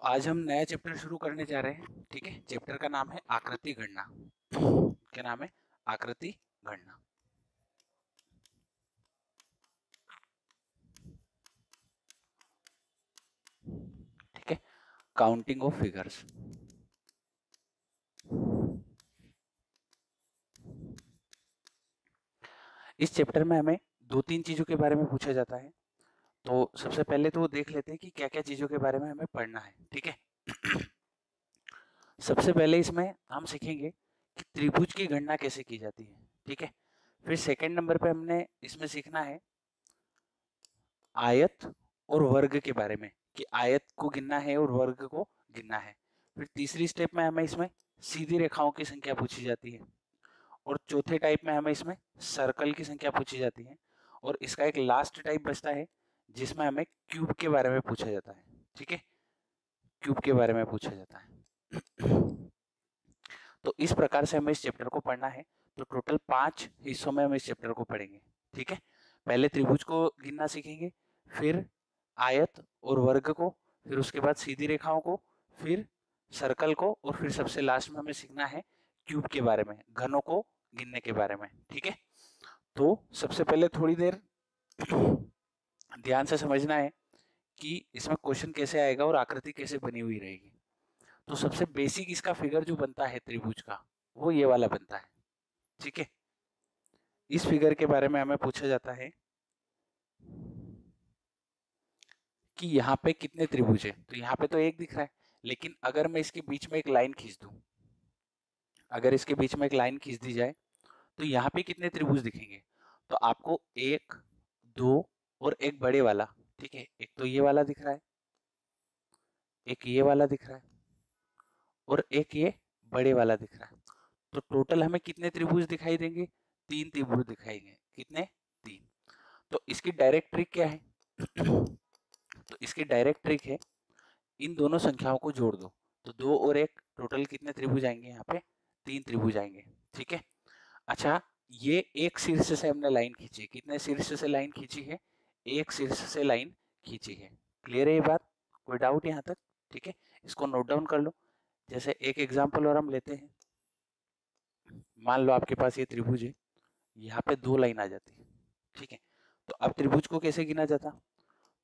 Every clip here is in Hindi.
आज हम नया चैप्टर शुरू करने जा रहे हैं। ठीक है, चैप्टर का नाम है आकृति गणना। क्या नाम है? आकृति गणना। ठीक है, काउंटिंग ऑफ फिगर्स। इस चैप्टर में हमें दो तीन चीजों के बारे में पूछा जाता है। तो सबसे पहले तो देख लेते हैं कि क्या क्या चीजों के बारे में हमें पढ़ना है। ठीक है, सबसे पहले इसमें हम सीखेंगे कि त्रिभुज की गणना कैसे की जाती है। ठीक है, फिर सेकंड नंबर पे हमने इसमें सीखना है आयत और वर्ग के बारे में, कि आयत को गिनना है और वर्ग को गिनना है। फिर तीसरी स्टेप में हमें इसमें सीधी रेखाओं की संख्या पूछी जाती है, और चौथे टाइप में हमें इसमें सर्कल की संख्या पूछी जाती है, और इसका एक लास्ट टाइप बचता है जिसमें हमें क्यूब के बारे में पूछा जाता है। ठीक है, क्यूब के बारे में पूछा जाता है। तो इस प्रकार से हमें इस चैप्टर को पढ़ना है। तो टोटल 5 हिस्सों में हम इस चैप्टर को पढ़ेंगे। ठीक है, पहले त्रिभुज को गिनना सीखेंगे, फिर आयत और वर्ग को, फिर उसके बाद सीधी रेखाओं को, फिर सर्कल को, और फिर सबसे लास्ट में हमें सीखना है क्यूब के बारे में, घनों को गिनने के बारे में। ठीक है, तो सबसे पहले थोड़ी देर ध्यान से समझना है कि इसमें क्वेश्चन कैसे आएगा और आकृति कैसे बनी हुई रहेगी। तो सबसे बेसिक इसका फिगर जो बनता है त्रिभुज का, वो ये वाला बनता है। ठीक है, इस फिगर के बारे में हमें पूछा जाता है कि यहाँ पे कितने त्रिभुज है। तो यहाँ पे तो एक दिख रहा है, लेकिन अगर मैं इसके बीच में एक लाइन खींच दूं, अगर इसके बीच में एक लाइन खींच दी जाए, तो यहाँ पे कितने त्रिभुज दिखेंगे? तो आपको एक, दो और एक बड़े वाला। ठीक है, एक तो ये वाला दिख रहा है, एक ये वाला दिख रहा है, और एक ये बड़े वाला दिख रहा है। तो टोटल हमें कितने त्रिभुज दिखाई देंगे? 3 त्रिभुज दिखाई देंगे। कितने? 3। तो इसकी डायरेक्ट ट्रिक क्या है? तो इसकी डायरेक्ट ट्रिक है, इन दोनों संख्याओं को जोड़ दो। तो 2 और 1 टोटल कितने त्रिभुज आएंगे? यहाँ पे 3 त्रिभुज आएंगे। ठीक है, अच्छा, ये एक शीर्ष से हमने लाइन खींची। कितने शीर्ष से लाइन खींची है? एक शीर्ष से लाइन खींची है। क्लियर है ये बात? कोई डाउट यहाँ तक? ठीक है, इसको नोट डाउन कर लो। जैसे एक एग्जाम्पल और हम लेते हैं। मान लो आपके पास ये त्रिभुज है, यहाँ पे 2 लाइन आ जाती है। ठीक है, तो अब त्रिभुज को कैसे गिना जाता?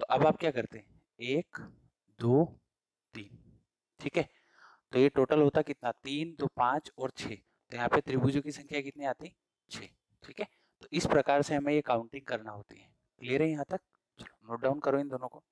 तो अब आप क्या करते हैं? 1 2 3। ठीक है, तो ये टोटल होता कितना? 3 2 5 और 6। तो यहाँ पे त्रिभुजों की संख्या कितनी आती? 6। ठीक है, तो इस प्रकार से हमें ये काउंटिंग करना होती है। क्लियर है यहाँ तक? चलो नोट डाउन करो इन दोनों को।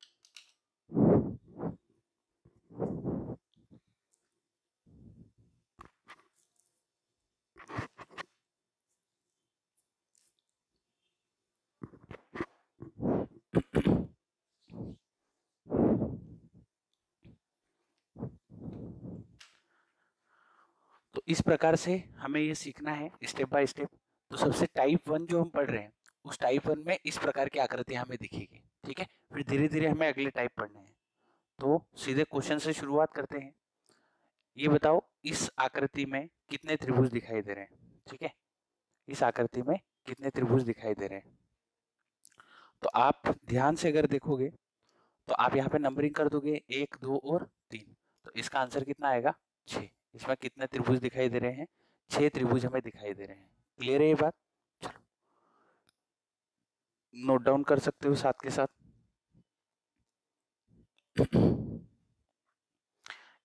तो इस प्रकार से हमें ये सीखना है स्टेप बाय स्टेप। तो सबसे टाइप 1 जो हम पढ़ रहे हैं, उस टाइप 1 में इस प्रकार की आकृतियां हमें दिखेगी। ठीक है, फिर धीरे धीरे हमें अगले टाइप पढ़ने हैं। तो सीधे क्वेश्चन से शुरुआत करते हैं। ये बताओ, इस आकृति में कितने त्रिभुज दिखाई दे रहे हैं? ठीक है, इस आकृति में कितने त्रिभुज दिखाई दे रहे हैं? तो आप ध्यान से अगर देखोगे, तो आप यहाँ पे नंबरिंग कर दोगे 1 2 और 3। तो इसका आंसर कितना आएगा? 6। इसमें कितने त्रिभुज दिखाई दे रहे हैं? 6 त्रिभुज हमें दिखाई दे रहे हैं। क्लियर है ये बात? चलो नोट डाउन कर सकते हो साथ के साथ।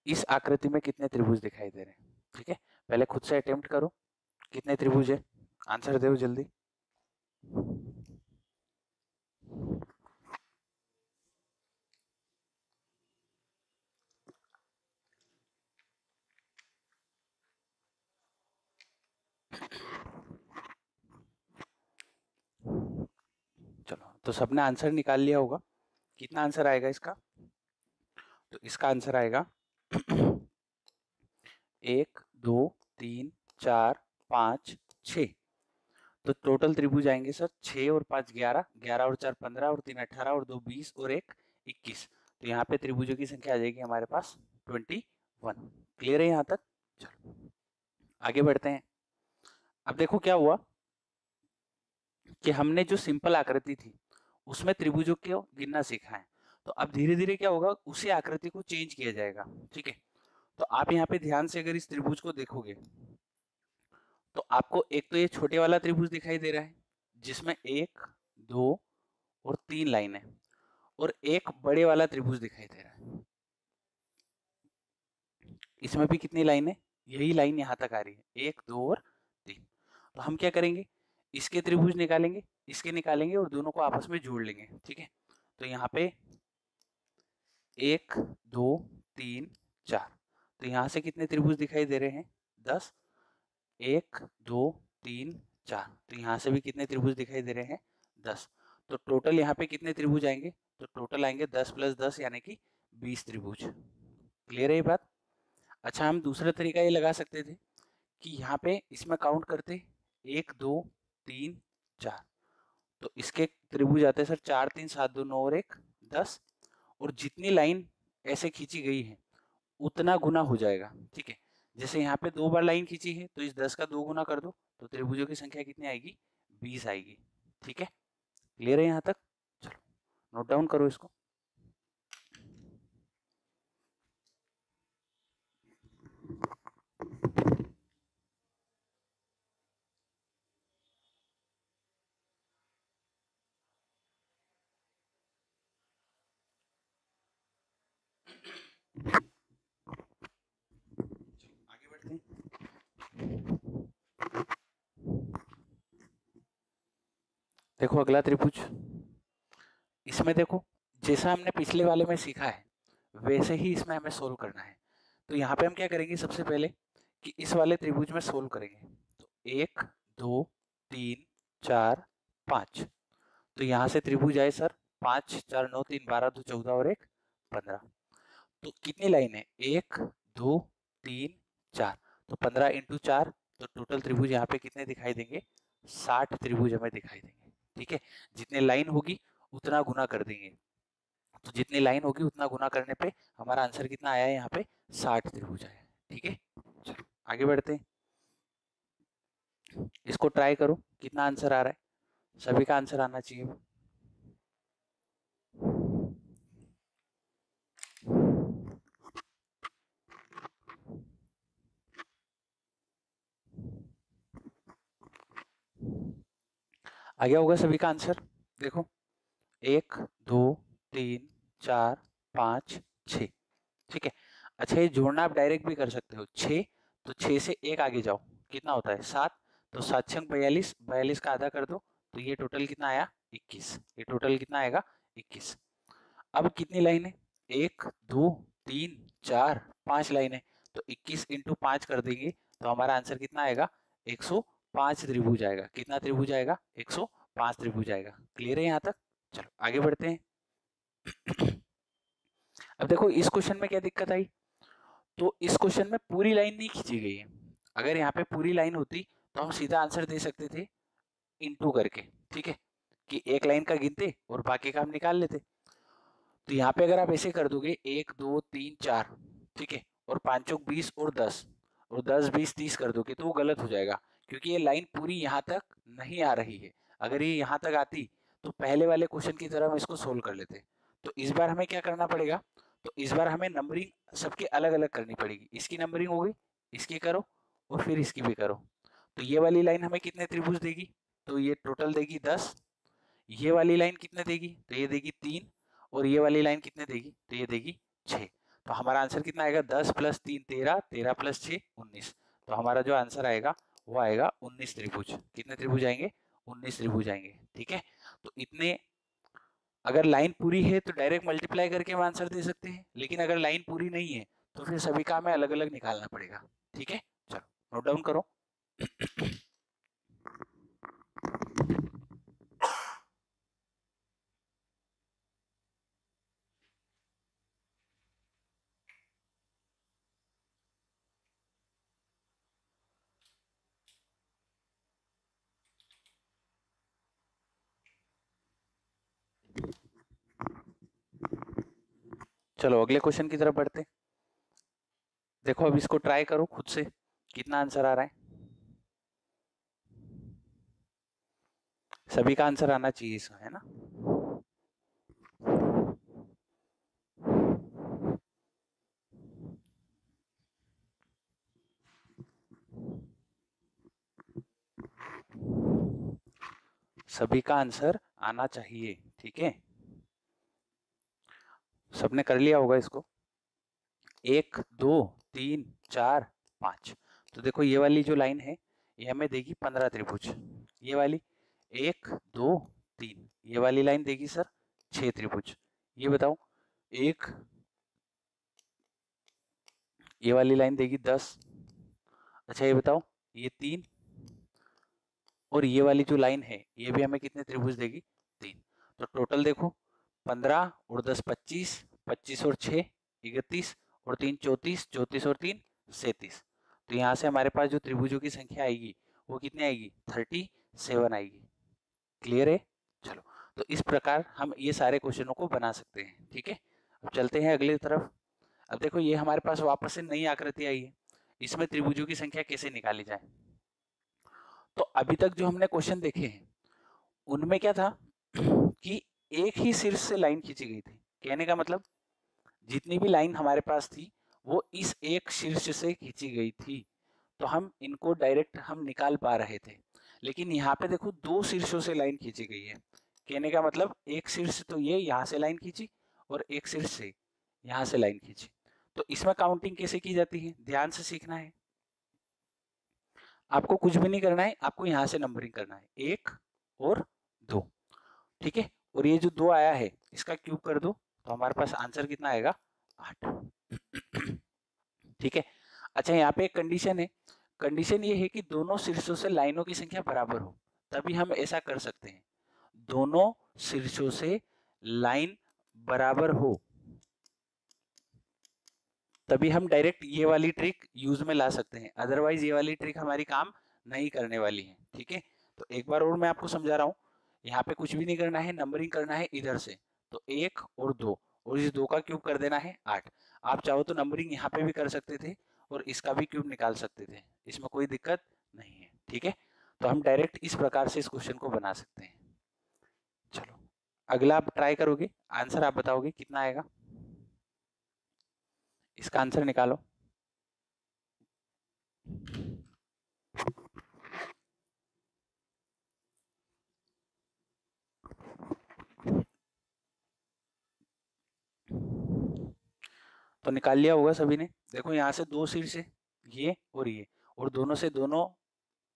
इस आकृति में कितने त्रिभुज दिखाई दे रहे हैं? ठीक है, पहले खुद से अटेम्प्ट करो, कितने त्रिभुज है? आंसर दो जल्दी। चलो, तो सबने आंसर निकाल लिया होगा। कितना आंसर आएगा इसका? तो इसका आंसर आएगा 1 2 3 4 5 6। तो टोटल त्रिभुज आएंगे सर 6 और 5 11, 11 और 4 15, और 3 18, और 2 20, और 1 21। तो यहाँ पे त्रिभुजों की संख्या आ जाएगी हमारे पास 21। क्लियर है यहाँ तक? चलो आगे बढ़ते हैं। अब देखो क्या हुआ कि हमने जो सिंपल आकृति थी उसमें त्रिभुजों को गिनना सीखा है। तो अब धीरे धीरे क्या होगा, उसी आकृति को चेंज किया जाएगा। ठीक है, तो आप यहाँ पे ध्यान से अगर इस त्रिभुज को देखोगे तो आपको एक तो ये छोटे वाला त्रिभुज दिखाई दे रहा है जिसमें 1 2 और 3 लाइन है, और एक बड़े वाला त्रिभुज दिखाई दे रहा है, इसमें भी कितनी लाइन है, यही लाइन यहाँ तक आ रही है, 1 2 और 3। तो हम क्या करेंगे, इसके त्रिभुज निकालेंगे, इसके निकालेंगे और दोनों को आपस में जोड़ लेंगे। ठीक है, तो यहाँ पे 1 2 3 4, तो यहाँ से कितने त्रिभुज दिखाई दे रहे हैं, 10। 1 2 3 4, तो यहाँ से भी कितने त्रिभुज दिखाई दे रहे हैं, 10। तो टोटल यहाँ पे कितने त्रिभुज आएंगे, तो टोटल आएंगे 10 + 10 यानी कि 20 त्रिभुज। क्लियर है ये बात। अच्छा, हम दूसरा तरीका ये लगा सकते थे कि यहाँ पे इसमें काउंट करते 1 2 3 4, तो इसके त्रिभुज आते हैं सर 4 3 7 2 9 और 1 10, और जितनी लाइन ऐसे खींची गई है उतना गुना हो जाएगा। ठीक है, जैसे यहाँ पे 2 बार लाइन खींची है तो इस 10 का 2 गुना कर दो, तो त्रिभुजों की संख्या कितनी आएगी, 20 आएगी। ठीक है, क्लियर है यहाँ तक। चलो नोट डाउन करो इसको। आगे बढ़ते हैं। देखो अगला त्रिभुज, इसमें देखो जैसा हमने पिछले वाले में सीखा है वैसे ही इसमें हमें सोल्व करना है। तो यहाँ पे हम क्या करेंगे, सबसे पहले कि इस वाले त्रिभुज में सोल्व करेंगे। तो 1 2 3 4 5, तो यहाँ से त्रिभुज आए सर 5 4 9 3 12 2 14 और 1 15। तो कितनी लाइन है, 1 2 3 4, तो 15 × 4, तो टोटल त्रिभुज यहाँ पे कितने दिखाई देंगे, 60 त्रिभुज हमें दिखाई देंगे। ठीक है, जितने लाइन होगी उतना गुना कर देंगे, तो जितनी लाइन होगी उतना गुना करने पे हमारा आंसर कितना आया है, यहाँ पे 60 त्रिभुज आया। ठीक है, चलो आगे बढ़ते हैं। इसको ट्राई करो कितना आंसर आ रहा है, सभी का आंसर आना चाहिए। आ गया होगा सभी का आंसर। देखो 1 2 3 4 5 6। ठीक है, अच्छा ये जोड़ना आप डायरेक्ट भी कर सकते हो, 6, तो 6 से 1 आगे जाओ, कितना होता है 7, तो 7 6 42, 42 का आधा कर दो, तो ये टोटल कितना आया 21, ये टोटल कितना आएगा 21। अब कितनी लाइन है, 1 2 3 4 5 लाइन है, तो 21 × 5 कर देंगे तो हमारा आंसर कितना आएगा, 105 त्रिभुज आएगा। कितना त्रिभुज आएगा, 105 त्रिभुज आएगा। क्लियर है यहाँ तक। चलो आगे बढ़ते हैं। अब देखो इस क्वेश्चन में क्या दिक्कत आई, तो इस क्वेश्चन में पूरी लाइन नहीं खींची गई है। अगर यहाँ पे पूरी लाइन होती तो हम सीधा आंसर दे सकते थे इनटू करके। ठीक है, कि एक लाइन का गिनते और बाकी का हम निकाल लेते। तो यहाँ पे अगर आप ऐसे कर दोगे 1 2 3 4, ठीक है, और 5 चौक 20 और 10, और 10 20 30 कर दोगे तो वो गलत हो जाएगा, क्योंकि ये लाइन पूरी यहाँ तक नहीं आ रही है। अगर ये यहाँ तक आती तो पहले वाले क्वेश्चन की तरह हम इसको सोल्व कर लेते। तो इस बार हमें क्या करना पड़ेगा, तो इस बार हमें नंबरिंग सबकी अलग अलग करनी पड़ेगी। इसकी नंबरिंग हो गई, इसकी करो और फिर इसकी भी करो। तो ये वाली लाइन हमें कितने त्रिभुज देगी, तो ये टोटल देगी 10। ये वाली लाइन कितने देगी, तो ये देगी 3, और ये वाली लाइन कितने देगी, तो ये देगी 6। तो हमारा आंसर कितना आएगा, 10 + 3 13, 13 + 6 19। तो हमारा जो आंसर आएगा वो आएगा 19 त्रिभुज। कितने त्रिभुज आएंगे, 19 त्रिभुज आएंगे। ठीक है, तो इतने, अगर लाइन पूरी है तो डायरेक्ट मल्टीप्लाई करके हम आंसर दे सकते हैं, लेकिन अगर लाइन पूरी नहीं है तो फिर सभी का हमें अलग अलग निकालना पड़ेगा। ठीक है, चलो नोट डाउन करो। चलो अगले क्वेश्चन की तरफ बढ़ते। देखो अब इसको ट्राई करो खुद से कितना आंसर आ रहा है, सभी का आंसर आना चाहिए इसमें, है ना। सभी का आंसर आना चाहिए, ठीक है। सबने कर लिया होगा इसको। 1 2 3 4 5। तो देखो ये वाली जो लाइन है ये हमें देगी 15 त्रिभुज। ये वाली 1 2 3, ये वाली लाइन देगी सर 6 त्रिभुज। ये बताओ एक, ये वाली लाइन देगी 10। अच्छा ये बताओ ये 3, और ये वाली जो लाइन है ये भी हमें कितने त्रिभुज देगी? 3। तो टोटल देखो 15 और 10 25, 25 और 6 31, और 3 34, 34 और 3 37। तो यहाँ से हमारे पास जो त्रिभुजों की संख्या आएगी वो कितनी आएगी? 37 आएगी। क्लियर है? चलो, तो इस प्रकार हम ये सारे क्वेश्चनों को बना सकते हैं, ठीक है। अब चलते हैं अगली तरफ। अब देखो ये हमारे पास वापस से नई आकृति आई है, इसमें त्रिभुजों की संख्या कैसे निकाली जाए। तो अभी तक जो हमने क्वेश्चन देखे हैं उनमें क्या था कि एक ही शीर्ष से लाइन खींची गई थी। कहने का मतलब जितनी भी लाइन हमारे पास थी वो इस एक शीर्ष से खींची गई थी, तो हम इनको डायरेक्ट हम निकाल पा रहे थे। लेकिन यहाँ पे देखो दो शीर्षों से लाइन खींची गई है। कहने का मतलब एक शीर्ष तो ये यहाँ से लाइन खींची और एक शीर्ष से यहाँ से लाइन खींची। तो इसमें काउंटिंग कैसे की जाती है ध्यान से सीखना है। आपको कुछ भी नहीं करना है, आपको यहाँ से नंबरिंग करना है 1 और 2, ठीक है। और ये जो 2 आया है इसका क्यूब कर दो तो हमारे पास आंसर कितना आएगा? 8। ठीक है। अच्छा यहाँ पे एक कंडीशन है, कंडीशन ये है कि दोनों शीर्षों से लाइनों की संख्या बराबर हो, तभी हम ऐसा कर सकते हैं। दोनों शीर्षों से लाइन बराबर हो तभी हम डायरेक्ट ये वाली ट्रिक यूज में ला सकते हैं, अदरवाइज ये वाली ट्रिक हमारी काम नहीं करने वाली है, ठीक है। तो एक बार और मैं आपको समझा रहा हूँ, यहाँ पे कुछ भी नहीं करना है, नंबरिंग करना है इधर से। तो 1 और 2, और इस 2 का क्यूब कर देना है 8। आप चाहो तो नंबरिंग यहाँ पे भी कर सकते थे और इसका भी क्यूब निकाल सकते थे, इसमें कोई दिक्कत नहीं है, ठीक है। तो हम डायरेक्ट इस प्रकार से इस क्वेश्चन को बना सकते हैं। चलो अगला आप ट्राई करोगे, आंसर आप बताओगे कितना आएगा, इसका आंसर निकालो। तो निकाल लिया होगा सभी ने। देखो यहाँ से दो शीर्ष है, ये और दोनों से दोनों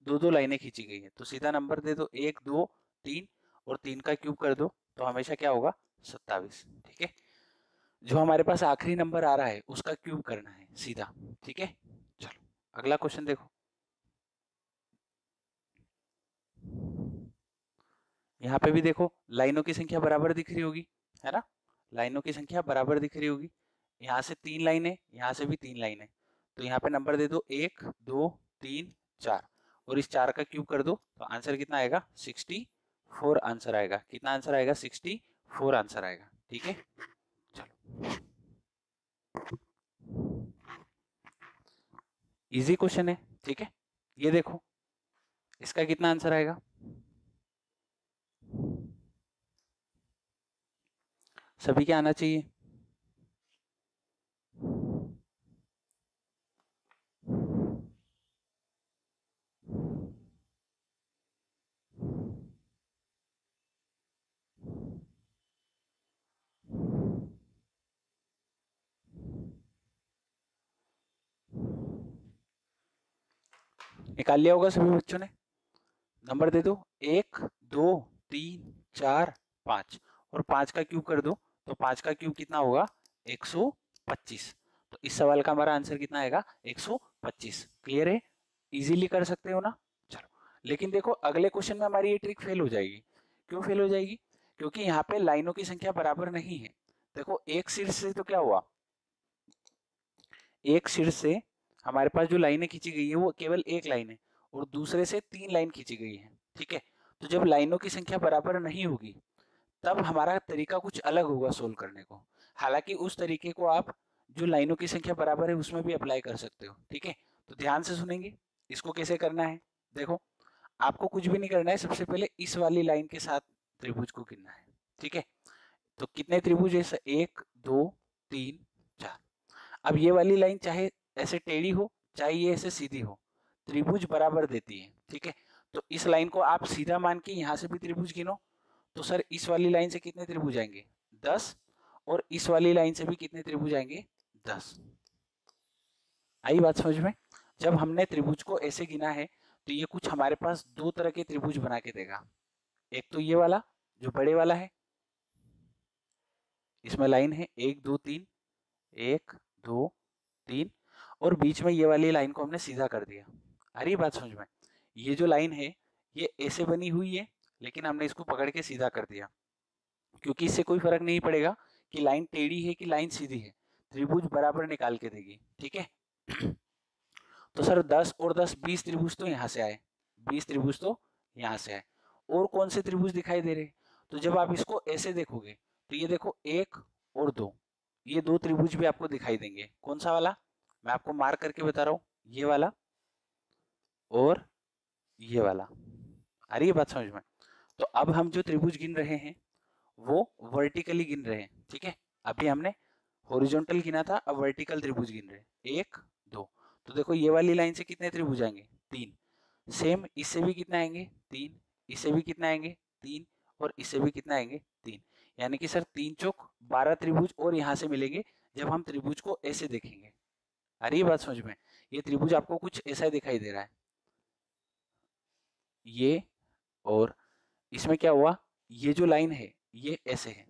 दो दो लाइनें खींची गई है, तो सीधा नंबर दे दो 1 2 3, और 3 का क्यूब कर दो तो हमेशा क्या होगा? 27, ठीक है। जो हमारे पास आखिरी नंबर आ रहा है उसका क्यूब करना है सीधा, ठीक है। चलो अगला क्वेश्चन देखो। यहाँ पे भी देखो लाइनों की संख्या बराबर दिख रही होगी, है ना। लाइनों की संख्या बराबर दिख रही होगी, यहाँ से 3 लाइनें, यहाँ से भी 3 लाइनें, तो यहाँ पे नंबर दे दो 1 2 3 4, और इस 4 का क्यूब कर दो तो आंसर कितना आएगा? 64 आंसर आएगा। कितना आंसर आएगा? 64 आंसर आएगा, ठीक है। चलो इजी क्वेश्चन है, ठीक है। ये देखो इसका कितना आंसर आएगा? सभी क्या आना चाहिए? निकाल लिया होगा सभी बच्चों ने। नंबर दे दो 1 2 3 4 5, और 5 का क्यूब कर दो तो 5 का क्यूब कितना होगा? 125। तो इस सवाल का हमारा आंसर कितना आएगा? 125। क्लियर है? इजीली कर सकते हो ना। चलो लेकिन देखो अगले क्वेश्चन में हमारी ये ट्रिक फेल हो जाएगी। क्यों फेल हो जाएगी? क्योंकि यहाँ पे लाइनों की संख्या बराबर नहीं है। देखो एक शीर्ष से तो क्या हुआ, एक शीर्ष से हमारे पास जो लाइनें खींची गई है वो केवल एक लाइन है, और दूसरे से 3 लाइन खींची गई है, ठीक है। तो जब लाइनों की संख्या बराबर नहीं होगी तब हमारा तरीका कुछ अलग होगा सोल्व करने को। हालांकि उस तरीके को आप जो लाइनों की संख्या बराबर है उसमें भी अप्लाई कर सकते हो, ठीक है। तो ध्यान से सुनेंगे इसको कैसे करना है। देखो आपको कुछ भी नहीं करना है, सबसे पहले इस वाली लाइन के साथ त्रिभुज को गिनना है, ठीक है। तो कितने त्रिभुज है? 1 2 3 4। अब ये वाली लाइन चाहे ऐसे टेढ़ी हो चाहे ये ऐसे सीधी हो, त्रिभुज बराबर देती है, ठीक है। तो इस लाइन को आप सीधा मान के यहाँ से भी त्रिभुज गिनो, तो सर इस वाली लाइन से कितने त्रिभुज आएंगे 10, और इस वाली लाइन से भी कितने त्रिभुज आएंगे 10। आई बात समझ में? जब हमने त्रिभुज को ऐसे गिना है तो ये कुछ हमारे पास दो तरह के त्रिभुज बना के देगा। एक तो ये वाला जो बड़े वाला है, इसमें लाइन है 1 2 3, 1 2 3, और बीच में ये वाली लाइन को हमने सीधा कर दिया। आ रही बात समझ में? ये जो लाइन है ये ऐसे बनी हुई है, लेकिन हमने इसको पकड़ के सीधा कर दिया, क्योंकि इससे कोई फर्क नहीं पड़ेगा कि लाइन टेढ़ी है कि लाइन सीधी है, त्रिभुज बराबर निकाल के देगी। ठीक है। तो सर 10 और 10 20 त्रिभुज तो यहाँ से आए, 20 त्रिभुज तो यहाँ से आए। और कौन से त्रिभुज दिखाई दे रहे? तो जब आप इसको ऐसे देखोगे तो ये देखो 1 और 2, ये दो त्रिभुज भी आपको दिखाई देंगे। कौन सा वाला? मैं आपको मार्क करके बता रहा हूँ, ये वाला और ये वाला। आ रही है बात समझ में? तो अब हम जो त्रिभुज गिन रहे हैं वो वर्टिकली गिन रहे हैं। ठीक है, अभी हमने हॉरिजॉन्टल गिना था, अब वर्टिकल त्रिभुज गिन रहे हैं। 1 2, तो देखो ये वाली लाइन से कितने त्रिभुज आएंगे 3, सेम इससे भी कितने आएंगे 3, इससे भी कितने आएंगे 3, और इससे भी कितने आएंगे 3। यानी कि सर 3 चौक 12 त्रिभुज और यहाँ से मिलेंगे जब हम त्रिभुज को ऐसे देखेंगे। आ रही है बात समझ में? ये त्रिभुज आपको कुछ ऐसा दिखाई दे रहा है, ये, और इसमें क्या हुआ, ये जो लाइन है ये ऐसे है,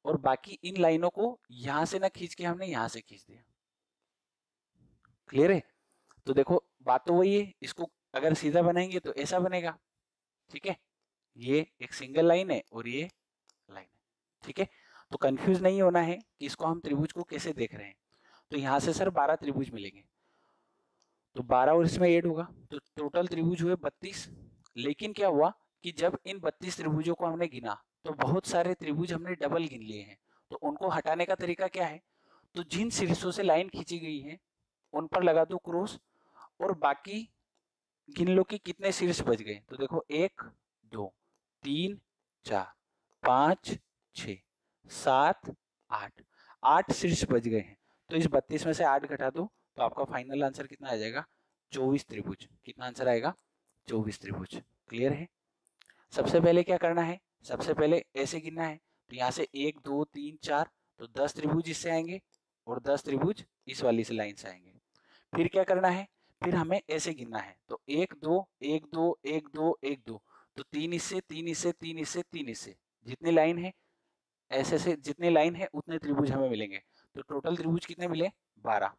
और बाकी इन लाइनों को यहां से ना खींच के हमने यहां से खींच दिया। क्लियर है? तो देखो बात तो वही है, इसको अगर सीधा बनाएंगे तो ऐसा बनेगा। ठीक है, ये एक सिंगल लाइन है और ये लाइन है। ठीक है, तो कंफ्यूज नहीं होना है कि इसको हम त्रिभुज को कैसे देख रहे हैं। तो यहाँ से सर 12 त्रिभुज मिलेंगे, तो 12 और इसमें ऐड होगा तो टोटल त्रिभुज हुए 32। लेकिन क्या हुआ कि जब इन 32 त्रिभुजों को हमने गिना तो बहुत सारे त्रिभुज हमने डबल गिन लिए हैं। तो उनको हटाने का तरीका क्या है? तो जिन शीर्षों से लाइन खींची गई है उन पर लगा दो क्रॉस, और बाकी गिन लो कि कितने शीर्ष बच गए। तो देखो 1 2 3 4 5 6 7 8, 8 शीर्ष बच गए हैं। तो इस 32 में से 8 घटा दो तो आपका फाइनल आंसर कितना आ जाएगा 24 त्रिभुज। कितना आंसर आएगा 24 त्रिभुज। क्लियर है? सबसे पहले क्या करना है, सबसे पहले ऐसे गिनना है, तो यहाँ से 1 2 3 4, तो 10 त्रिभुज इससे आएंगे और 10 त्रिभुज इस वाली से लाइन से आएंगे। फिर क्या करना है, फिर हमें ऐसे गिनना है, तो 1 2 1 2 1 2 1 2, तो 3 इससे 3 इससे 3 इससे 3 इससे, जितनी लाइन है ऐसे से जितनी लाइन है उतने त्रिभुज हमें मिलेंगे। तो टोटल त्रिभुज कितने मिले 12।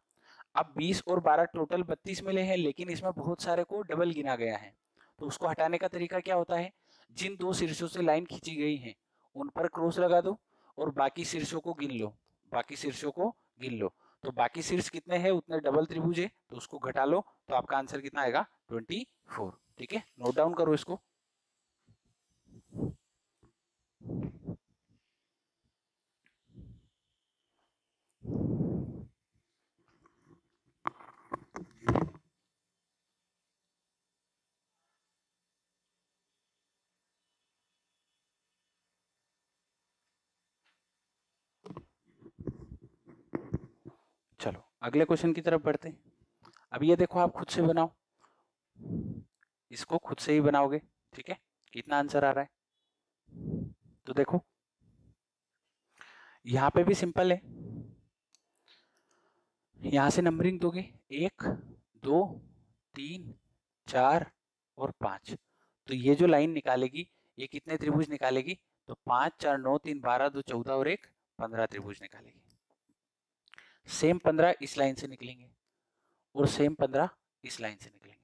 अब 20 और 12 टोटल 32 मिले हैं, लेकिन इसमें बहुत सारे को डबल गिना गया है। तो उसको हटाने का तरीका क्या होता है, जिन दो शीर्षों से लाइन खींची गई है उन पर क्रॉस लगा दो और बाकी शीर्षों को गिन लो, बाकी शीर्षों को गिन लो। तो बाकी शीर्ष कितने हैं उतने डबल त्रिभुज है, तो उसको घटा लो, तो आपका आंसर कितना आएगा 24। ठीक है, नोट डाउन करो इसको। चलो अगले क्वेश्चन की तरफ बढ़ते हैं। अब ये देखो आप खुद से बनाओ, इसको खुद से ही बनाओगे। ठीक है, कितना आंसर आ रहा है? तो देखो यहाँ पे भी सिंपल है, यहाँ से नंबरिंग दोगे 1 2 3 4 और 5, तो ये जो लाइन निकालेगी ये कितने त्रिभुज निकालेगी, तो 5 4 9 3 12 2 14 और 1 15 त्रिभुज निकालेगी। सेम 15 इस लाइन से निकलेंगे और सेम 15 इस लाइन से निकलेंगे।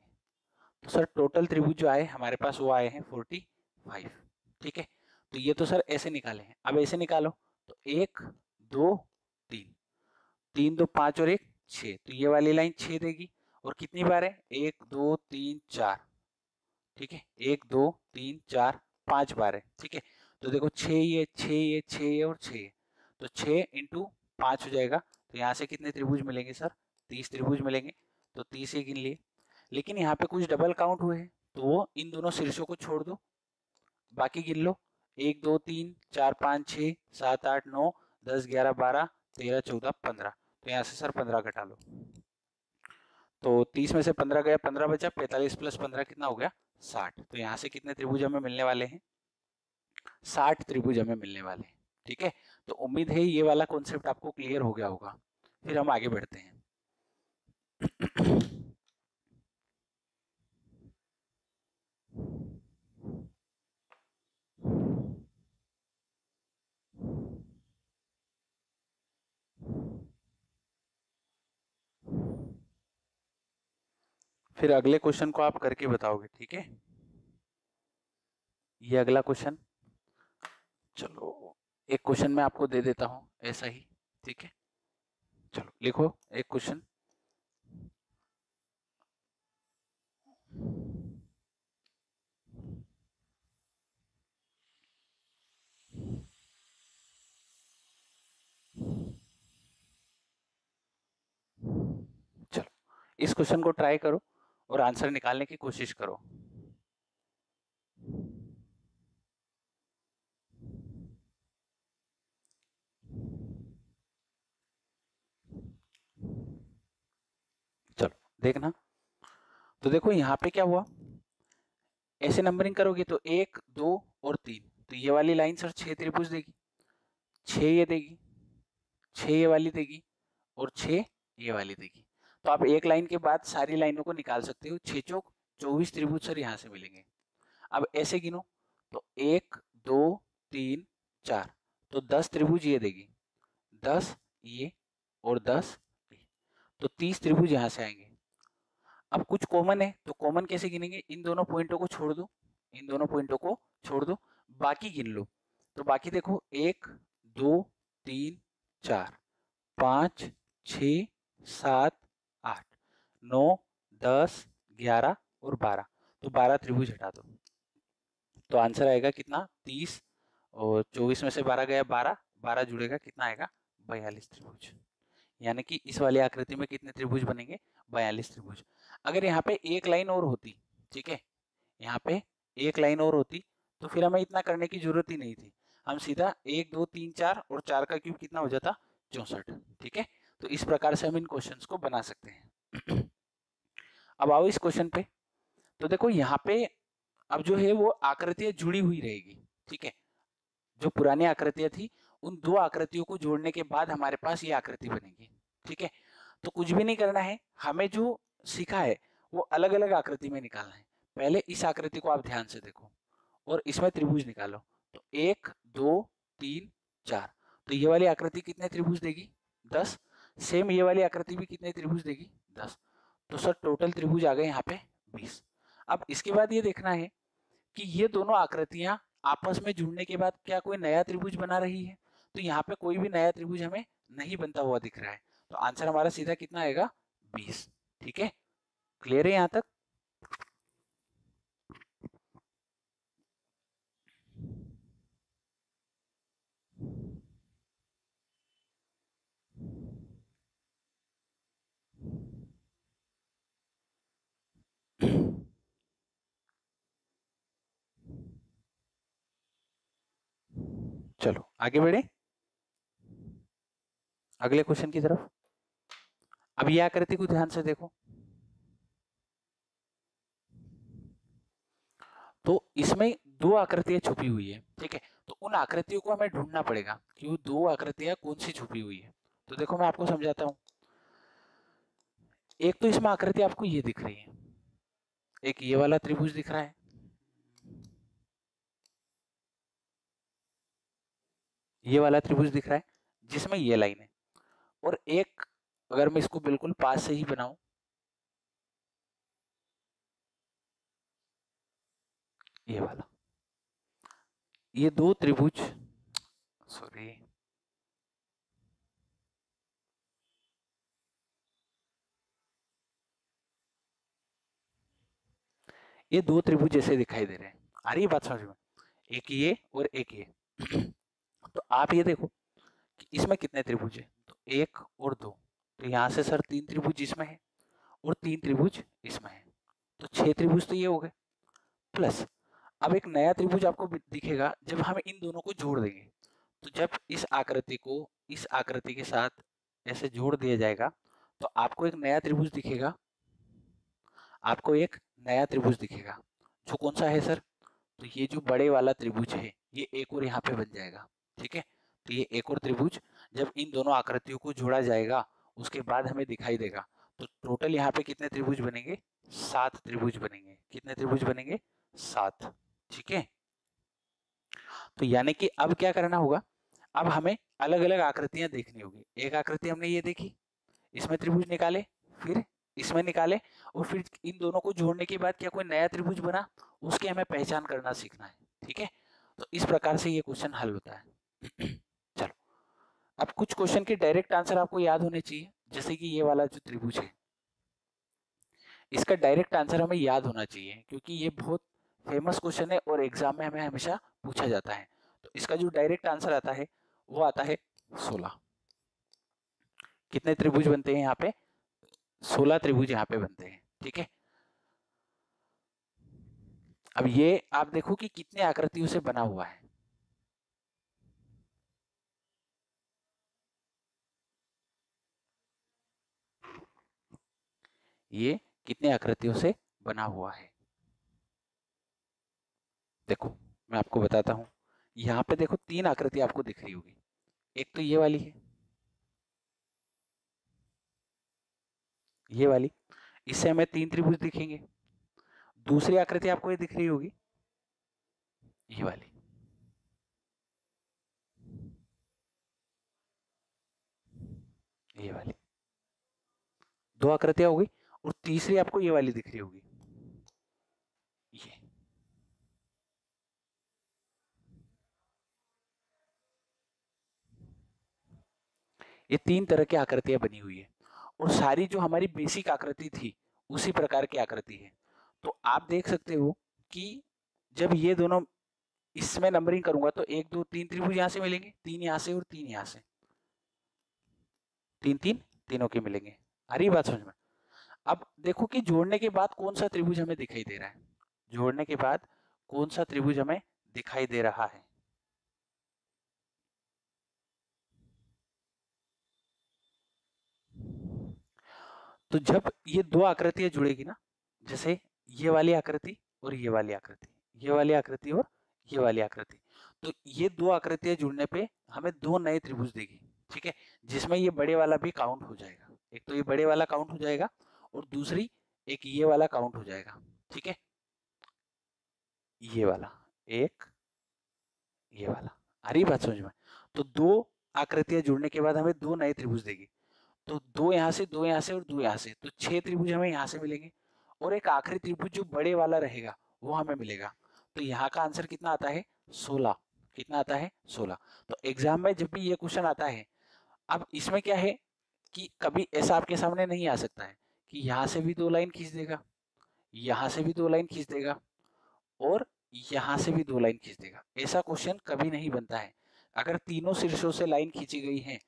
तो सर टोटल त्रिभुज जो आए हमारे पास वो आए हैं 45। ठीक है, तो ये तो सर ऐसे निकाले हैं, अब ऐसे निकालो, तो 1 2 3, 3 2 5 और 1 6, तो ये वाली लाइन 6 देगी। और कितनी बार है 1 2 3 4, ठीक है 1 2 3 4 5 बार है। ठीक है, तो देखो 6 ये 6 ये 6 ये और 6 ये, तो 6 इंटू 5 हो जाएगा। तो यहाँ से कितने त्रिभुज मिलेंगे सर 30 त्रिभुज मिलेंगे, तो 30 ये गिन लिए। लेकिन यहाँ पे कुछ डबल काउंट हुए हैं, तो वो इन दोनों शीर्षों को छोड़ दो, बाकी गिन लो 1 2 3 4 5 6 7 8 9 10 11 12 13 14 15, तो यहाँ से सर 15 घटा लो, तो 30 में से 15 गया 15 बचा, 45 प्लस 15 कितना हो गया 60। तो यहाँ से कितने त्रिभुज हमें मिलने वाले हैं? 60 त्रिभुज हमें मिलने वाले हैं। ठीक है, तो उम्मीद है ये वाला कॉन्सेप्ट आपको क्लियर हो गया होगा। फिर हम आगे बढ़ते हैं। फिर अगले क्वेश्चन को आप करके बताओगे, ठीक है? ये अगला क्वेश्चन, चलो एक क्वेश्चन मैं आपको दे देता हूं ऐसा ही, ठीक है? चलो लिखो एक क्वेश्चन। चलो इस क्वेश्चन को ट्राई करो और आंसर निकालने की कोशिश करो। चलो देखना, तो देखो यहाँ पे क्या हुआ, ऐसे नंबरिंग करोगे तो 1 2 और 3, तो ये वाली लाइन सर 6 त्रिभुज देगी, 6 ये देगी, 6 ये वाली देगी और 6 ये वाली देगी। तो आप एक लाइन के बाद सारी लाइनों को निकाल सकते हो। 6 चौक 24 त्रिभुज सर यहाँ से मिलेंगे। अब ऐसे गिनो तो 1 2 3 4, तो 10 त्रिभुज ये देगी, 10 ये और 10 ये, तो 30 त्रिभुज यहाँ से आएंगे। अब कुछ कॉमन है, तो कॉमन कैसे गिनेंगे? इन दोनों पॉइंटों को छोड़ दो, इन दोनों पॉइंटों को छोड़ दो, बाकी गिन लो। तो बाकी देखो 1 2 3 4 5 6 7 8 9 10 11 और 12, तो 12 त्रिभुज हटा दो। तो आंसर आएगा कितना? 30 और 24 में से 12 गया 12, 12 जुड़ेगा कितना आएगा? 42 त्रिभुज। यानी कि इस वाली आकृति में कितने त्रिभुज बनेंगे? 42 त्रिभुज। अगर यहाँ पे एक लाइन और होती, ठीक है, यहाँ पे एक लाइन और होती तो फिर हमें इतना करने की जरूरत ही नहीं थी। हम सीधा 1 2 3 4 और 4 का क्यूब कितना हो जाता? 64। ठीक है, तो इस प्रकार से हम इन क्वेश्चंस को बना सकते हैं। अब आओ इस क्वेश्चन पे, तो देखो यहाँ पे अब जो है वो आकृतियां जुड़ी हुई रहेगी। ठीक है, जो पुरानी आकृतियां थी उन दो आकृतियों को जोड़ने के बाद हमारे पास ये आकृति बनेगी। ठीक है, तो कुछ भी नहीं करना है, हमें जो सीखा है वो अलग अलग आकृति में निकालना है। पहले इस आकृति को आप ध्यान से देखो और इसमें त्रिभुज निकालो। तो 1 2 3 4, तो ये वाली आकृति कितने त्रिभुज देगी? 10। सेम ये वाली आकृति भी कितने त्रिभुज देगी? 10। तो सर टोटल त्रिभुज आ गए यहाँ पे 20। अब इसके बाद ये देखना है कि ये दोनों आकृतियां आपस में जुड़ने के बाद क्या कोई नया त्रिभुज बना रही है? तो यहाँ पे कोई भी नया त्रिभुज हमें नहीं बनता हुआ दिख रहा है, तो आंसर हमारा सीधा कितना आएगा? 20। ठीक है, क्लियर है यहाँ तक? चलो आगे बढ़े अगले क्वेश्चन की तरफ। अब ये आकृति को ध्यान से देखो, तो इसमें दो आकृतियां छुपी हुई है। ठीक है, तो उन आकृतियों को हमें ढूंढना पड़ेगा कि वो दो आकृतियां कौन सी छुपी हुई है। तो देखो मैं आपको समझाता हूँ। एक तो इसमें आकृति आपको ये दिख रही है, एक ये वाला त्रिभुज दिख रहा है, ये वाला त्रिभुज दिख रहा है जिसमें ये लाइन है, और एक अगर मैं इसको बिल्कुल पास से ही बनाऊं, ये वाला, ये दो त्रिभुज, सॉरी, ये दो त्रिभुज जैसे दिखाई दे रहे हैं। आ रही है बात समझ में? एक ये और एक ये। तो आप ये देखो कि इसमें कितने त्रिभुज है, तो 1 और 2, तो यहाँ से सर 3 त्रिभुज इसमें है और 3 त्रिभुज इसमें है, तो 6 त्रिभुज तो ये हो गए। प्लस अब एक नया त्रिभुज आपको दिखेगा जब हम इन दोनों को जोड़ देंगे। तो जब इस आकृति को इस आकृति के साथ ऐसे जोड़ दिया जाएगा तो आपको एक नया त्रिभुज दिखेगा, आपको एक नया त्रिभुज दिखेगा जो कौन सा है सर? तो ये जो बड़े वाला त्रिभुज है ये एक और यहाँ पे बन जाएगा, ठीक है। तो ये एक और त्रिभुज जब इन दोनों आकृतियों को जोड़ा जाएगा उसके बाद हमें दिखाई देगा। तो टोटल यहाँ पे कितने त्रिभुज बनेंगे? 7 त्रिभुज बनेंगे। कितने त्रिभुज बनेंगे? 7, ठीक है। तो यानी कि अब क्या करना होगा, अब हमें अलग अलग आकृतियां देखनी होगी। एक आकृति हमने ये देखी, इसमें त्रिभुज निकाले, फिर इसमें निकाले, और फिर इन दोनों को जोड़ने के बाद क्या कोई नया त्रिभुज बना, उसकी हमें पहचान करना सीखना है, ठीक है। तो इस प्रकार से ये क्वेश्चन हल होता है। चलो, अब कुछ क्वेश्चन के डायरेक्ट आंसर आपको याद होने चाहिए, जैसे कि ये वाला जो त्रिभुज है इसका डायरेक्ट आंसर हमें याद होना चाहिए, क्योंकि ये बहुत फेमस क्वेश्चन है और एग्जाम में हमें हमेशा पूछा जाता है। तो इसका जो डायरेक्ट आंसर आता है वो आता है 16। कितने त्रिभुज बनते हैं यहाँ पे? 16 त्रिभुज यहाँ पे बनते हैं, ठीक है। अब ये आप देखो कि कितने आकृतियों से बना हुआ है। ये कितने आकृतियों से बना हुआ है, देखो मैं आपको बताता हूं। यहाँ पे देखो 3 आकृति आपको दिख रही होगी। एक तो ये वाली है, ये वाली, इससे हमें 3 त्रिभुज दिखेंगे। दूसरी आकृति आपको ये दिख रही होगी, ये वाली, ये वाली, 2 आकृतियां हो गई। और तीसरी आपको ये वाली दिख रही होगी, ये 3 तरह की आकृतियां बनी हुई है, और सारी जो हमारी बेसिक आकृति थी उसी प्रकार की आकृति है। तो आप देख सकते हो कि जब ये दोनों, इसमें नंबरिंग करूंगा तो 1 2 3 त्रिभुज यहाँ से मिलेंगे, 3 यहाँ से और 3 यहाँ से, 3 3 तीनों के मिलेंगे। आ रही बात समझ में? अब देखो कि जोड़ने के बाद कौन सा त्रिभुज हमें दिखाई दे रहा है, जोड़ने के बाद कौन सा त्रिभुज हमें दिखाई दे रहा है। तो जब ये 2 आकृतियां जुड़ेगी ना, जैसे ये वाली आकृति और ये वाली आकृति, ये वाली आकृति और ये वाली आकृति, तो ये 2 आकृतियां जुड़ने पे हमें 2 नए त्रिभुज देगी, ठीक है, जिसमें ये बड़े वाला भी काउंट हो जाएगा। एक तो ये बड़े वाला काउंट हो जाएगा और दूसरी एक ये वाला काउंट हो जाएगा, ठीक है। ये वाला एक, ये वाला, आ रही बात समझ में? तो 2 आकृतियां जुड़ने के बाद हमें 2 नए त्रिभुज देगी। तो 2 यहाँ से, 2 यहाँ से और 2 यहाँ से, तो 6 त्रिभुज हमें यहाँ से मिलेंगे, और एक आखिरी त्रिभुज जो बड़े वाला रहेगा वो हमें मिलेगा। तो यहाँ का आंसर कितना आता है? 16। कितना आता है? 16। तो एग्जाम में जब भी ये क्वेश्चन आता है, अब इसमें क्या है कि कभी ऐसा आपके सामने नहीं आ सकता है कि यहाँ से भी 2 लाइन खींच देगा, यहाँ से भी 2 लाइन खींच देगा, और यहाँ से भी 2 लाइन खींच देगा। ऐसा क्वेश्चन कभी नहीं बनता है। अगर तीनों शीर्षों से लाइन खींची गई है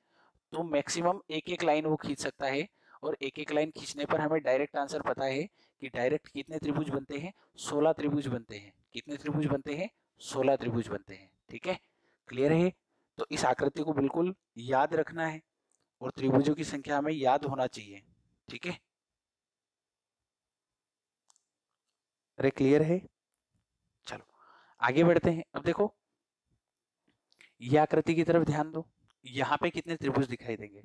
तो मैक्सिमम एक एक लाइन वो खींच सकता है, और एक एक लाइन खींचने पर हमें डायरेक्ट आंसर पता है कि डायरेक्ट कितने त्रिभुज बनते हैं? 16 त्रिभुज बनते हैं। कितने त्रिभुज बनते हैं? 16 त्रिभुज बनते हैं, ठीक है। क्लियर है? तो इस आकृति को बिल्कुल याद रखना है, और त्रिभुजों की संख्या हमें याद होना चाहिए, ठीक है। अरे क्लियर है? चलो आगे बढ़ते हैं। अब देखो ये आकृति की तरफ ध्यान दो, यहाँ पे कितने त्रिभुज दिखाई देंगे?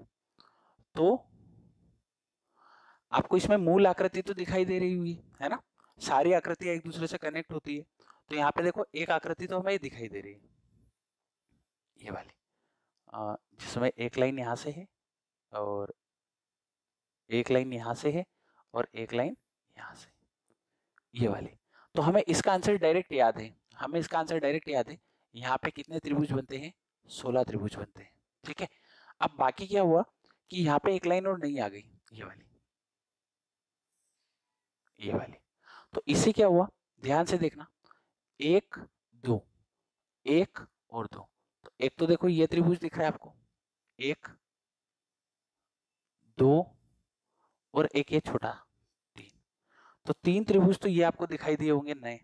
तो आपको इसमें मूल आकृति तो दिखाई दे रही हुई है ना, सारी आकृतियां एक दूसरे से कनेक्ट होती है। तो यहाँ पे देखो एक आकृति तो हमें दिखाई दे रही है, ये वाली, जिसमें एक लाइन यहाँ से है, और एक लाइन यहाँ से है, और एक लाइन यहाँ से, ये वाली। तो हमें इसका आंसर डायरेक्ट याद है, हमें इसका आंसर डायरेक्ट याद है। यहाँ पे कितने त्रिभुज बनते हैं? 16 त्रिभुज बनते हैं, ठीक है। अब बाकी क्या हुआ कि यहाँ पे एक लाइन और नहीं आ गई, ये वाली, ये वाली। तो इससे क्या हुआ, ध्यान से देखना, 1 2, 1 और 2। तो एक तो देखो ये त्रिभुज दिख रहा है आपको, 1 2, और एक ये छोटा 3। तो 3 त्रिभुज तो ये आपको दिखाई दिए होंगे नए।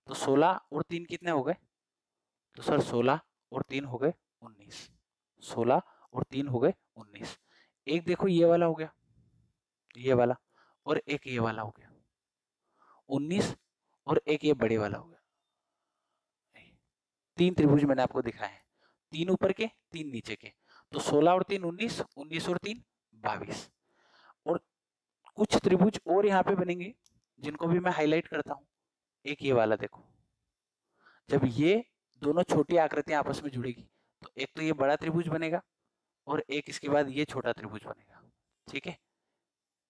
तो 16 और 3 कितने हो गए? तो सर 16 और 3 हो गए 19। 16 और 3 हो गए 19। एक देखो ये वाला हो गया, ये वाला, और एक ये वाला हो गया। 19 और एक ये बड़े वाला हो गया। 3 त्रिभुज मैंने आपको दिखाए हैं, 3 ऊपर के 3 नीचे के। तो 16 और 3 19, 19 और 3 22। और कुछ त्रिभुज और यहाँ पे बनेंगे जिनको भी मैं हाईलाइट करता हूँ। एक ये वाला देखो, जब ये दोनों छोटी आकृतियां आपस में जुड़ेगी तो एक तो ये बड़ा त्रिभुज बनेगा और एक इसके बाद ये छोटा त्रिभुज बनेगा। ठीक है,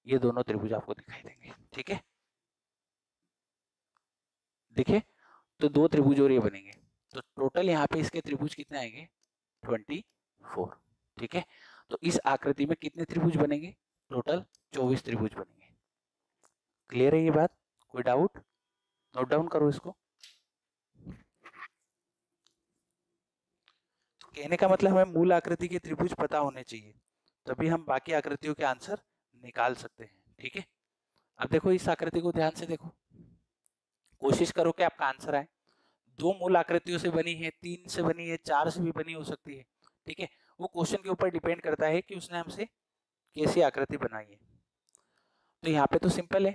ये दोनों त्रिभुज आपको दिखाई देंगे। ठीक है, देखिए, तो 2 त्रिभुज और ये बनेंगे, तो टोटल यहाँ पे इसके त्रिभुज कितने आएंगे? 24। ठीक है, तो इस आकृति में कितने त्रिभुज बनेंगे? टोटल 24 त्रिभुज बनेंगे। क्लियर है ये बात? कोई डाउट? नोट डाउन करो इसको। कहने का मतलब हमें मूल आकृति के त्रिभुज पता होने चाहिए, तभी हम बाकी आकृतियों के आंसर निकाल सकते हैं। ठीक है, अब देखो इस आकृति को ध्यान से देखो, कोशिश करो कि आपका आंसर आए। 2 मूल आकृतियों से बनी है, 3 से बनी है, 4 से भी बनी हो सकती है। ठीक है, वो क्वेश्चन के ऊपर डिपेंड करता है कि उसने हमसे कैसी आकृति बनाई है। तो यहाँ पे तो सिंपल है,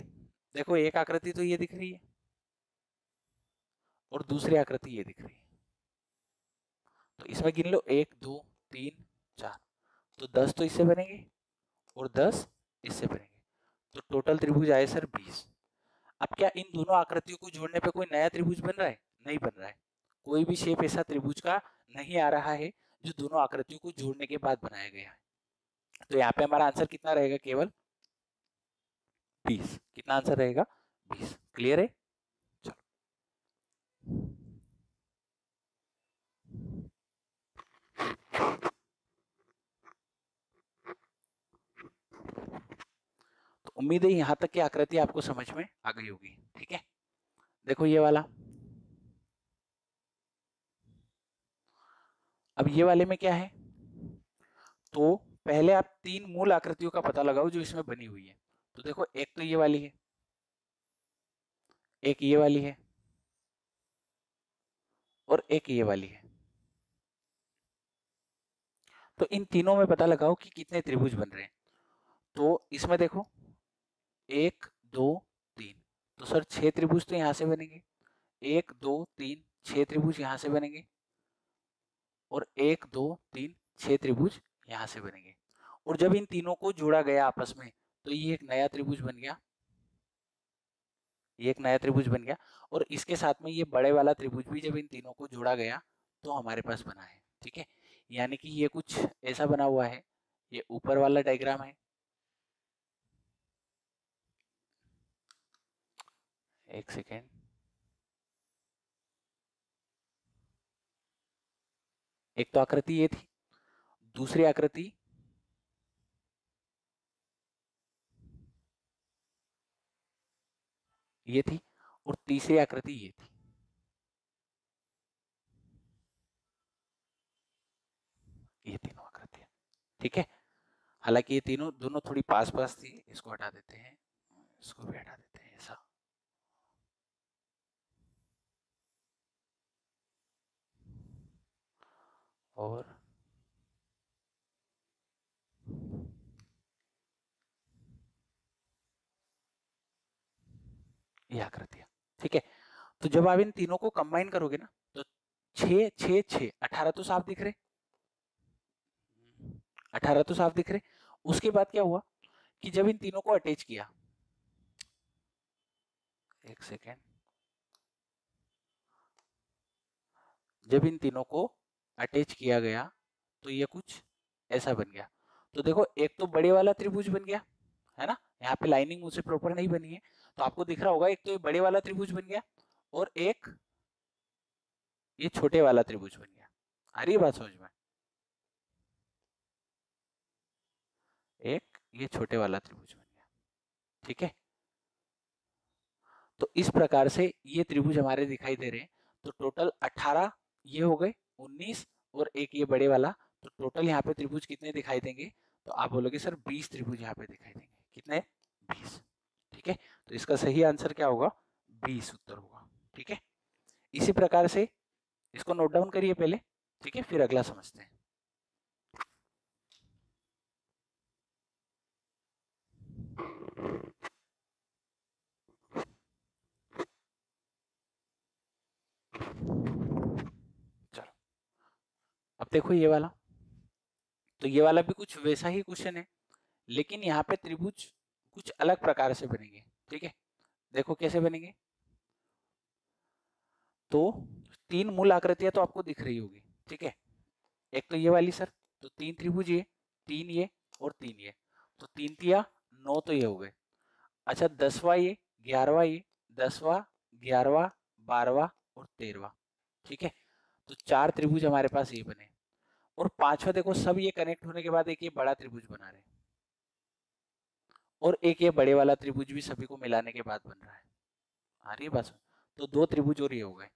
देखो एक आकृति तो ये दिख रही है और दूसरी आकृति ये दिख रही है, तो इसमें गिन लो 1 2 3 4, तो 10 तो इससे बनेंगे और 10 इससे बनेंगे, तो टोटल त्रिभुज आए सर 20। अब क्या इन दोनों आकृतियों को जोड़ने पे कोई नया त्रिभुज बन रहा है? नहीं बन रहा है, कोई भी शेप ऐसा त्रिभुज का नहीं आ रहा है जो दोनों आकृतियों को जोड़ने के बाद बनाया गया है। तो यहाँ पे हमारा आंसर कितना रहेगा? केवल 20। कितना आंसर रहेगा? 20। क्लियर है? चलो, तो उम्मीद है यहाँ तक की आकृति आपको समझ में आ गई होगी। ठीक है, देखो ये वाला, अब ये वाले में क्या है, तो पहले आप 3 मूल आकृतियों का पता लगाओ जो इसमें बनी हुई है। तो देखो एक तो ये वाली है, एक ये वाली है और एक ये वाली है। तो इन तीनों में पता लगाओ कि कितने त्रिभुज बन रहे हैं। तो इसमें देखो 1 2 3, तो सर 6 त्रिभुज तो यहाँ से बनेंगे, 1 2 3 6 त्रिभुज यहाँ से बनेंगे और 1 2 3 6 त्रिभुज यहाँ से बनेंगे। और जब इन तीनों को जोड़ा गया आपस में तो ये एक नया त्रिभुज बन गया, ये एक नया त्रिभुज बन गया। और इसके साथ में ये बड़े वाला त्रिभुज भी जब इन तीनों को जोड़ा गया तो हमारे पास बना है। ठीक है, यानी कि ये कुछ ऐसा बना हुआ है, ये ऊपर वाला डायग्राम है, एक सेकेंड, एक तो आकृति ये थी, दूसरी आकृति ये थी और तीसरी आकृति ये थी। ये तीनों आकृतियां, ठीक है, हालांकि ये तीनों दोनों थोड़ी पास पास थी, इसको हटा देते हैं, इसको भी हटा देते हैं ऐसा। और ये आकृतियां, ठीक है। तो जब आप इन तीनों को कंबाइन करोगे ना तो 6 6 6 18 तो साफ दिख रहे, 18 तो साफ दिख रहे। उसके बाद क्या हुआ कि जब इन तीनों को अटैच किया, एक सेकेंड, जब इन तीनों को अटैच किया गया तो ये कुछ ऐसा बन गया। तो देखो एक तो बड़े वाला त्रिभुज बन गया है ना, यहाँ पे लाइनिंग मुझसे प्रॉपर नहीं बनी है तो आपको दिख रहा होगा, एक तो ये बड़े वाला त्रिभुज बन गया और एक ये छोटे वाला त्रिभुज बन गया। आ रही है बात समझ में? एक ये छोटे वाला त्रिभुज बन गया। ठीक है, तो इस प्रकार से ये त्रिभुज हमारे दिखाई दे रहे हैं। तो टोटल 18 ये हो गए, 19 और एक ये बड़े वाला, तो टोटल यहाँ पे त्रिभुज कितने दिखाई देंगे? तो आप बोलोगे सर 20 त्रिभुज यहाँ पे दिखाई देंगे। कितने? 20। ठीक है, तो इसका सही आंसर क्या होगा? 20 उत्तर होगा। ठीक है, इसी प्रकार से इसको नोट डाउन करिए पहले, ठीक है, फिर अगला समझते हैं। देखो ये वाला, तो ये वाला भी कुछ वैसा ही क्वेश्चन है, लेकिन यहाँ पे त्रिभुज कुछ अलग प्रकार से बनेंगे। ठीक है, देखो कैसे बनेंगे। तो 3 मूल आकृतियां तो आपको दिख रही होगी। ठीक है, एक तो ये वाली सर, तो 3 त्रिभुज ये, 3 ये और 3 ये, तो 3 तिया 9 तो ये हो गए। अच्छा 10वां ये, 11वां ये, 10वां, 11वां, 12वां और 13वां। ठीक है, तो 4 त्रिभुज हमारे पास ये बने। और 5वां देखो, सब ये कनेक्ट होने के बाद एक ये बड़ा त्रिभुज बना रहे हैं, और एक ये बड़े वाला त्रिभुज भी सभी को मिलाने के बाद बन रहा है। आ रही है बात? तो 2 त्रिभुज और ये हो गए।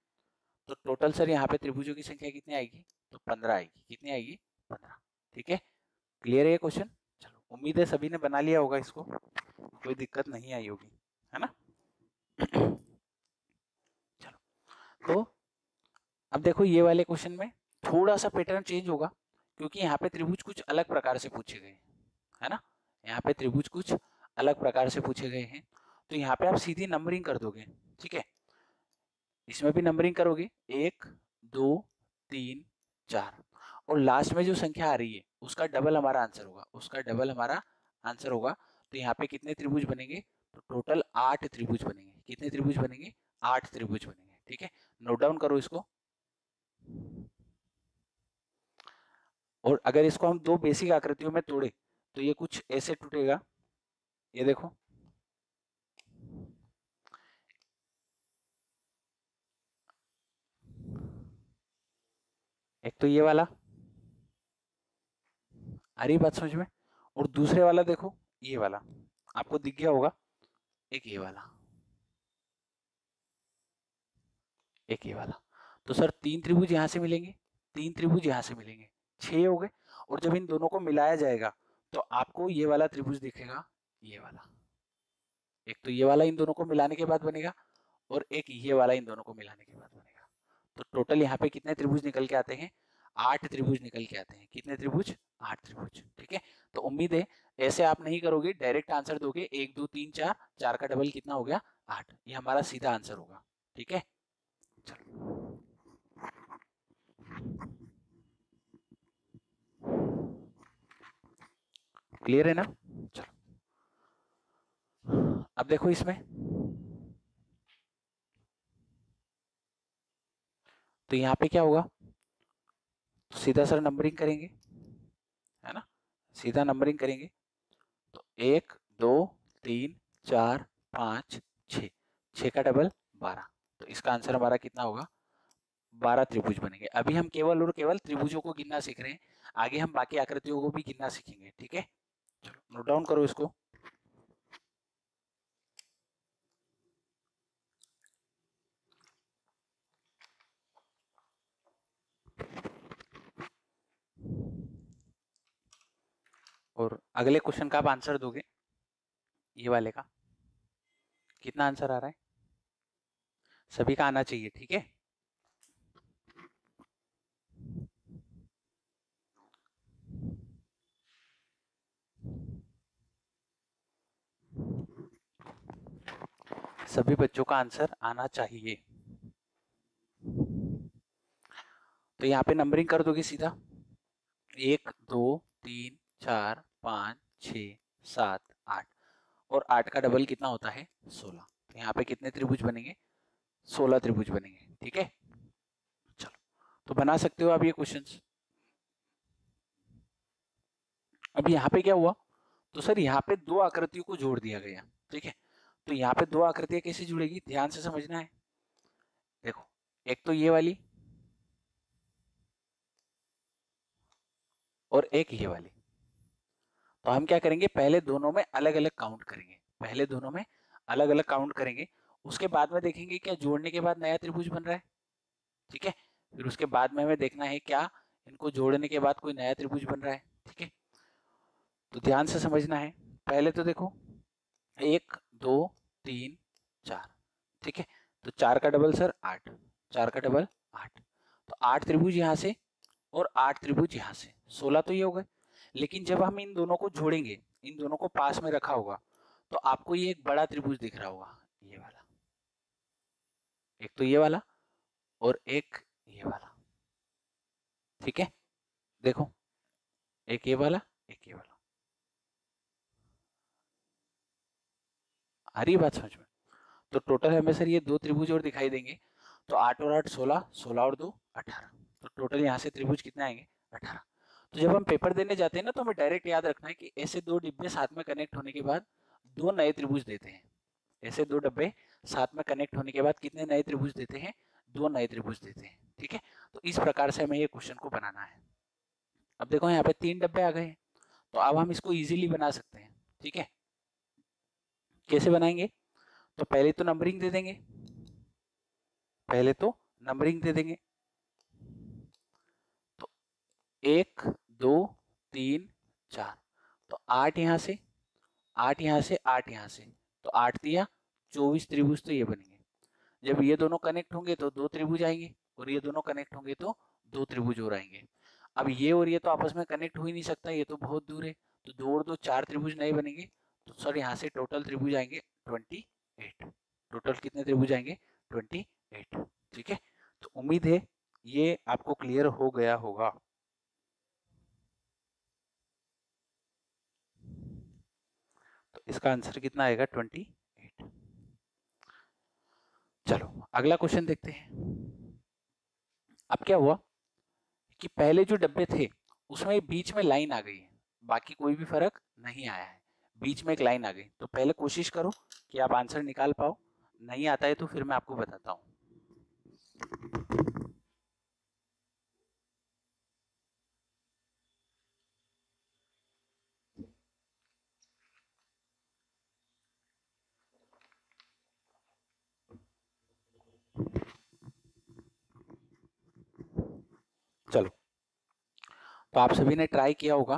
तो टोटल सर यहाँ पे त्रिभुजों की संख्या कितनी आएगी? तो 15 आएगी। कितनी आएगी? 15। ठीक है, क्लियर है ये क्वेश्चन? चलो, उम्मीद है सभी ने बना लिया होगा इसको, कोई दिक्कत नहीं आई होगी, है ना? चलो, तो अब देखो ये वाले क्वेश्चन में थोड़ा सा पैटर्न चेंज होगा, क्योंकि यहाँ पे त्रिभुज कुछ अलग प्रकार से पूछे गए, है ना? यहाँ पे त्रिभुज कुछ अलग प्रकार से पूछे गए हैं, तो यहाँ पे आप सीधी नंबरिंग कर दोगे। ठीक है, इसमें भी नंबरिंग करोगे, 1 2 3 4, और लास्ट में जो संख्या आ रही है उसका डबल हमारा आंसर होगा, उसका डबल हमारा आंसर होगा। तो यहाँ पे कितने त्रिभुज बनेंगे? तो टोटल 8 त्रिभुज बनेंगे। कितने त्रिभुज बनेंगे? 8 त्रिभुज बनेंगे। ठीक है, नोट डाउन करो इसको। और अगर इसको हम 2 बेसिक आकृतियों में तोड़े तो ये कुछ ऐसे टूटेगा, ये देखो, एक तो ये वाला, आ रही बात समझ में? और दूसरे वाला देखो, ये वाला आपको दिख गया होगा, एक ये वाला, एक ये वाला। तो सर 3 त्रिभुज यहाँ से मिलेंगे, 3 त्रिभुज यहाँ से मिलेंगे, 6 हो गए। और जब इन दोनों को मिलाया जाएगा तो आपको ये वाला त्रिभुज दिखेगा, ये वाला। एक तो ये वाला इन दोनों को मिलाने के बाद बनेगा, और एक ये वाला इन दोनों को मिलाने के बाद बनेगा। तो टोटल यहाँ पे कितने त्रिभुज निकल के आते हैं? 8 त्रिभुज निकल के आते हैं। कितने त्रिभुज? 8 त्रिभुज। ठीक है, तो उम्मीद है ऐसे आप नहीं करोगे, डायरेक्ट आंसर दोगे 1 2 3 4, 4 का डबल कितना हो गया? 8। ये हमारा सीधा आंसर होगा। ठीक है, चलो, क्लियर है ना? चलो, अब देखो इसमें, तो यहाँ पे क्या होगा? तो सीधा सर नंबरिंग करेंगे, है ना? सीधा नंबरिंग करेंगे, तो 1 2 3 4 5 6, 6 का डबल 12। तो इसका आंसर हमारा कितना होगा? 12 त्रिभुज बनेंगे। अभी हम केवल और केवल त्रिभुजों को गिनना सीख रहे हैं, आगे हम बाकी आकृतियों को भी गिनना सीखेंगे। ठीक है, चलो नोट डाउन करो इसको। और अगले क्वेश्चन का आप आंसर दोगे, ये वाले का कितना आंसर आ रहा है? सभी का आना चाहिए। ठीक है, सभी बच्चों का आंसर आना चाहिए। तो यहाँ पे नंबरिंग कर दोगे सीधा, 1 2 3 4 5 6 7 8, और 8 का डबल कितना होता है? 16। तो यहाँ पे कितने त्रिभुज बनेंगे? 16 त्रिभुज बनेंगे। ठीक है, चलो, तो बना सकते हो आप ये क्वेश्चंस। अब यहाँ पे क्या हुआ? तो सर यहाँ पे 2 आकृतियों को जोड़ दिया गया। ठीक है, तो यहाँ पे 2 आकृतियां कैसे जुड़ेगी? ध्यान से समझना है। देखो, एक तो ये वाली और एक ये वाली। तो हम क्या करेंगे? पहले दोनों में अलग अलग काउंट करेंगे, पहले दोनों में अलग अलग काउंट करेंगे, उसके बाद में देखेंगे क्या जोड़ने के बाद नया त्रिभुज बन रहा है। ठीक है, फिर उसके बाद में हमें देखना है क्या इनको जोड़ने के बाद कोई नया त्रिभुज बन रहा है। ठीक है, तो ध्यान से समझना है। पहले तो देखो, 1 2 3 4। ठीक है, तो 4 का डबल सर 8, 4 का डबल 8, तो 8 त्रिभुज यहाँ से और 8 त्रिभुज यहाँ से, 16 तो ये हो गए। लेकिन जब हम इन दोनों को जोड़ेंगे, इन दोनों को पास में रखा होगा, तो आपको ये एक बड़ा त्रिभुज दिख रहा होगा, ये वाला, एक तो ये वाला और एक ये वाला। ठीक है, देखो, एक ये वाला, एक ये वाला। आ रही है बात समझ में? तो टोटल हमें सर ये 2 त्रिभुज और दिखाई देंगे। तो 8 और 8 16, 16 और 2 18। तो टोटल यहाँ से त्रिभुज कितने आएंगे? 18। तो जब हम पेपर देने जाते हैं ना, तो हमें डायरेक्ट याद रखना है कि ऐसे 2 डिब्बे साथ में कनेक्ट होने के बाद 2 नए त्रिभुज देते हैं। ऐसे 2 डब्बे साथ में कनेक्ट होने के बाद कितने नए त्रिभुज देते हैं? 2 नए त्रिभुज देते हैं। ठीक है, तो इस प्रकार से हमें ये क्वेश्चन को बनाना है। अब देखो यहाँ पे 3 डब्बे आ गए हैं, तो अब हम इसको इजीली बना सकते हैं। ठीक है, कैसे बनाएंगे? तो पहले तो नंबरिंग दे देंगे, पहले तो नंबरिंग दे देंगे। तो 1 2 3 4, तो 8 यहाँ से, 8 यहाँ से, 8 यहाँ से, तो 8 दिया 24 त्रिभुज तो ये बनेंगे। जब ये दोनों कनेक्ट होंगे तो 2 त्रिभुज आएंगे, और ये दोनों कनेक्ट होंगे तो 2 त्रिभुज और आएंगे। अब ये और ये तो आपस में कनेक्ट हो ही नहीं सकता, ये तो बहुत दूर है। तो 2 और 2 4 त्रिभुज नए बनेंगे। तो सर यहाँ से टोटल त्रिभुज आएंगे 28। टोटल कितने त्रिभुज आएंगे? 28। ठीक है, तो उम्मीद है ये आपको क्लियर हो गया होगा। तो इसका आंसर कितना आएगा? 28। चलो अगला क्वेश्चन देखते हैं। अब क्या हुआ कि पहले जो डब्बे थे उसमें बीच में लाइन आ गई है, बाकी कोई भी फर्क नहीं आया है, बीच में एक लाइन आ गई। तो पहले कोशिश करो कि आप आंसर निकाल पाओ, नहीं आता है तो फिर मैं आपको बताता हूँ। चलो, तो आप सभी ने ट्राई किया होगा।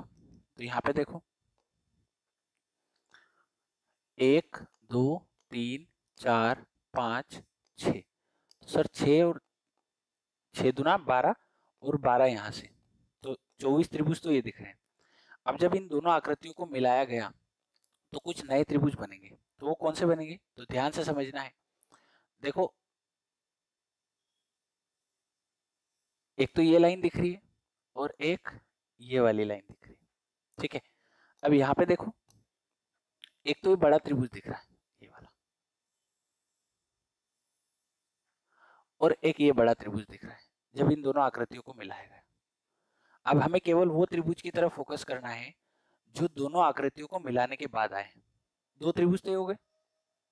तो यहाँ पे देखो, 1 2 3 4 5 6। सर 6 और 6 दूना 12, और 12 यहाँ से, तो 24 त्रिभुज तो ये दिख रहे हैं। अब जब इन दोनों आकृतियों को मिलाया गया तो कुछ नए त्रिभुज बनेंगे। तो वो कौन से बनेंगे? तो ध्यान से समझना है। देखो, एक तो ये लाइन दिख रही है, और एक ये वाली लाइन दिख रही है। ठीक है, अब यहाँ पे देखो, एक तो ये बड़ा त्रिभुज दिख रहा है, ये वाला, और एक ये बड़ा त्रिभुज दिख रहा है। जब इन दोनों आकृतियों को मिलाया गया, अब हमें केवल वो त्रिभुज की तरफ फोकस करना है जो दोनों आकृतियों को मिलाने के बाद आए। 2 त्रिभुज तो ये हो गए,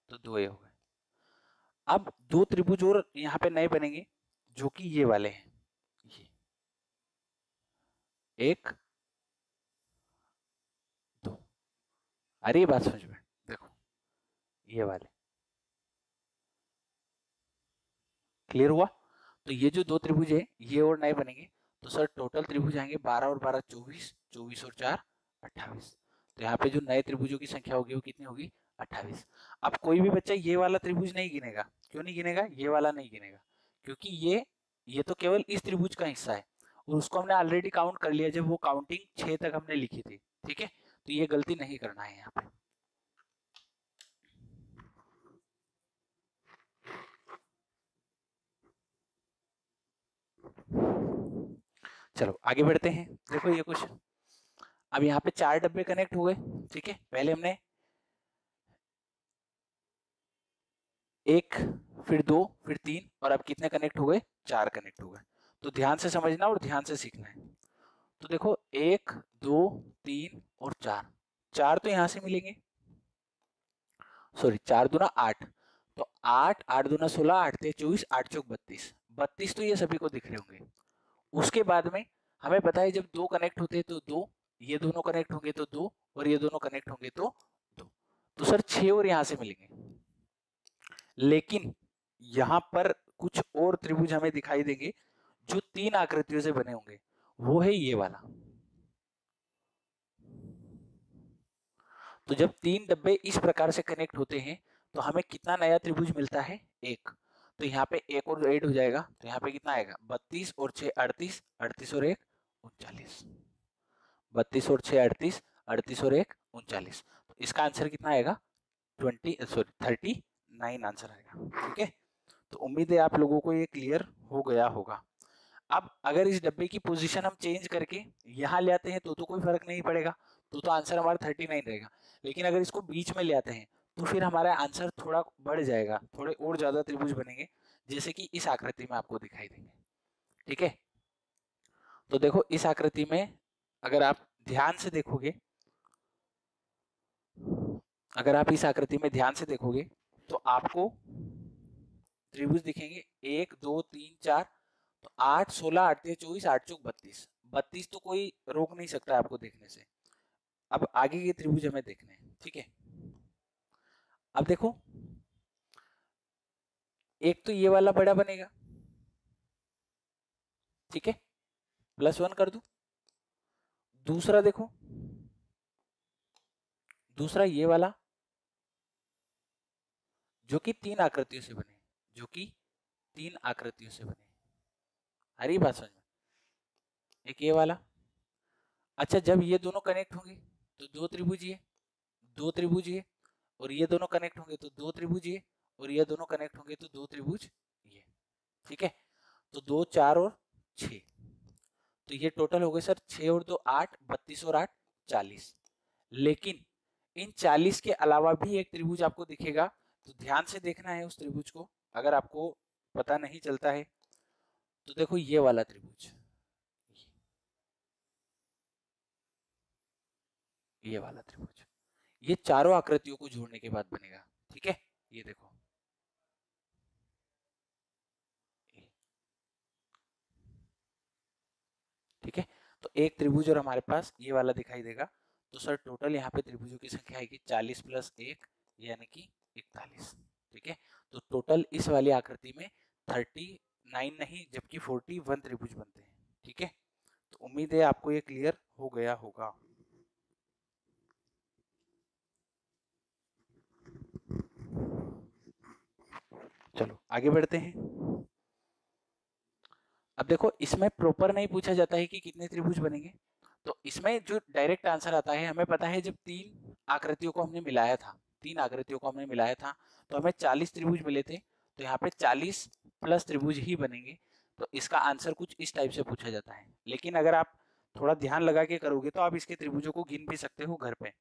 तो 2 ये हो गए। अब 2 त्रिभुज और यहाँ पे नए बनेंगे, जो कि ये वाले हैं। ये 1 2, अरे ये बात समझ में? देखो, ये वाले क्लियर हुआ? तो ये जो 2 त्रिभुज है ये और नए बनेंगे। तो सर टोटल त्रिभुज आएंगे 12 और 12 24, 24 और 4 28। तो यहाँ पे जो नए त्रिभुजों की संख्या होगी वो कितनी होगी? 28। अब कोई भी बच्चा ये वाला त्रिभुज नहीं गिनेगा। क्यों नहीं गिनेगा? ये वाला नहीं गिनेगा, क्योंकि ये तो केवल इस त्रिभुज का हिस्सा है, और उसको हमने ऑलरेडी काउंट कर लिया जब वो काउंटिंग 6 तक हमने लिखी थी। ठीक है, तो ये गलती नहीं करना है यहाँ पे। चलो आगे बढ़ते हैं। देखो ये क्वेश्चन, अब यहाँ पे 4 डब्बे कनेक्ट हो गए। ठीक है, पहले हमने 1, फिर 2, फिर 3, और अब कितने कनेक्ट हो गए? 4 कनेक्ट हो गए। तो ध्यान से समझना और ध्यान से सीखना है। तो देखो 1 2 3 और 4, 4 तो यहाँ से मिलेंगे, सॉरी 4 दूना 8, तो 8 8 दूना 16, 8 ते 24, 8 चौक 32, 32 तो ये सभी को दिख रहे होंगे। उसके बाद में हमें पता है जब 2 कनेक्ट होते हैं तो 2, ये दोनों कनेक्ट होंगे तो 2, और ये दोनों कनेक्ट होंगे तो 2। तो सर 6 और यहाँ से मिलेंगे। लेकिन यहाँ पर कुछ और त्रिभुज हमें दिखाई देंगे जो 3 आकृतियों से बने होंगे, वो है ये वाला। तो जब 3 डब्बे इस प्रकार से कनेक्ट होते हैं तो हमें कितना नया त्रिभुज मिलता है? 1। तो यहाँ पे एक और ऐड हो जाएगा, तो यहाँ पे कितना आएगा? 32 और 6 38, 38 और 1 39, 32 और 6 38, 38 और 1 39। तो इसका आंसर कितना आएगा? 39 आंसर आएगा। ठीक है, तो उम्मीद है आप लोगों को ये क्लियर हो गया होगा। अब अगर इस डब्बे की पोजीशन हम चेंज करके यहाँ ले आते हैं तो कोई फर्क नहीं पड़ेगा, तो आंसर हमारा 39 रहेगा। लेकिन अगर इसको बीच में ले आते हैं तो फिर हमारा आंसर थोड़ा बढ़ जाएगा, थोड़े और ज्यादा त्रिभुज बनेंगे, जैसे कि इस आकृति में आपको दिखाई देंगे। ठीक है, तो देखो इस आकृति में अगर आप ध्यान से देखोगे, अगर आप इस आकृति में ध्यान से देखोगे तो आपको त्रिभुज दिखेंगे 1 2 3 4, तो 8 16 8 3 24 8 चौक 32, 32 तो कोई रोक नहीं सकता आपको देखने से। अब आगे के त्रिभुज हमें देखने हैं। ठीक है, अब देखो एक तो ये वाला बड़ा बनेगा, ठीक है, +1 कर दूं। दूसरा देखो, दूसरा ये वाला जो कि 3 आकृतियों से बने, जो कि 3 आकृतियों से बने। हरी बात समझ में? एक ये वाला, अच्छा जब ये दोनों कनेक्ट होंगे तो 2 त्रिभुज ये, 2 त्रिभुज ये, और ये दोनों कनेक्ट होंगे तो 2 त्रिभुज ये, और ये दोनों कनेक्ट होंगे तो 2 त्रिभुज ये। ठीक है, तो 2 4 और 6, तो ये टोटल हो गए सर 6 और 2 8, 32 और 8 40। लेकिन इन 40 के अलावा भी एक त्रिभुज आपको दिखेगा, तो ध्यान से देखना है उस त्रिभुज को। अगर आपको पता नहीं चलता है तो देखो ये वाला त्रिभुज, ये वाला त्रिभुज, ये चारों आकृतियों को जोड़ने के बाद बनेगा। ठीक है, ये देखो, ठीक है, तो एक त्रिभुज और हमारे पास ये वाला दिखाई देगा। तो सर टोटल यहाँ पे त्रिभुजों की संख्या आएगी 40 + 1 यानी कि 41। ठीक है, तो टोटल इस वाली आकृति में 39 नहीं जबकि 41 त्रिभुज बनते हैं। ठीक है, तो उम्मीद है आपको ये क्लियर हो गया होगा। चलो आगे बढ़ते हैं। अब देखो इसमें प्रॉपर नहीं पूछा जाता है कि कितने त्रिभुज बनेंगे, तो इसमें जो डायरेक्ट आंसर आता है, हमें पता है जब 3 आकृतियों को हमने मिलाया था, 3 आकृतियों को हमने मिलाया था तो हमें 40 त्रिभुज मिले थे, तो यहाँ पे 40 प्लस त्रिभुज ही बनेंगे। तो इसका आंसर कुछ इस टाइप से पूछा जाता है। लेकिन अगर आप थोड़ा ध्यान लगा के करोगे तो आप इसके त्रिभुजों को गिन भी सकते हो घर पे,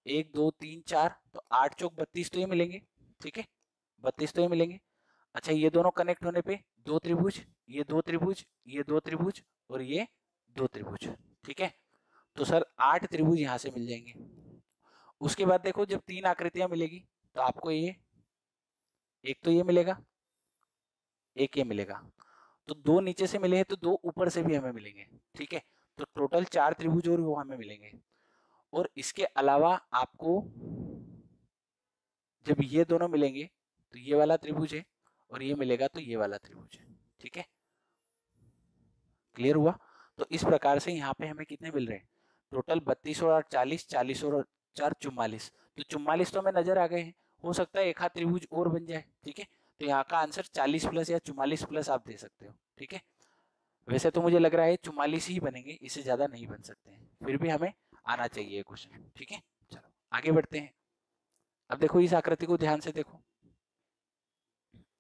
1 2 3 4, तो 8 चौक 32 तो ये मिलेंगे। ठीक है, 32 तो ये मिलेंगे। अच्छा ये दोनों कनेक्ट होने पे 2 त्रिभुज, ये 2 त्रिभुज, ये 2 त्रिभुज, और ये 2 त्रिभुज। ठीक है, तो सर 8 त्रिभुज यहाँ से मिल जाएंगे। उसके बाद देखो जब 3 आकृतियां मिलेगी तो आपको ये एक तो ये मिलेगा, एक ये मिलेगा, तो 2 नीचे से मिले हैं तो 2 ऊपर से भी हमें मिलेंगे। ठीक है, तो टोटल 4 त्रिभुज और वो हमें मिलेंगे। और इसके अलावा आपको जब ये दोनों मिलेंगे तो ये वाला त्रिभुज है, और ये मिलेगा तो ये वाला त्रिभुज है। ठीक है, क्लियर हुआ? तो इस प्रकार से यहाँ पे हमें कितने मिल रहे हैं, टोटल 32 और 8 40, 40 और 4 44, तो 44 तो हमें नजर आ गए हैं। हो सकता है एक हाथ त्रिभुज और बन जाए। ठीक है, तो यहाँ का आंसर 40 प्लस या 44 प्लस आप दे सकते हो। ठीक है, वैसे तो मुझे लग रहा है 44 ही बनेंगे, इससे ज्यादा नहीं बन सकते हैं, फिर भी हमें आना चाहिए क्वेश्चन। ठीक है, चलो आगे बढ़ते हैं। अब देखो इस आकृति को ध्यान से देखो,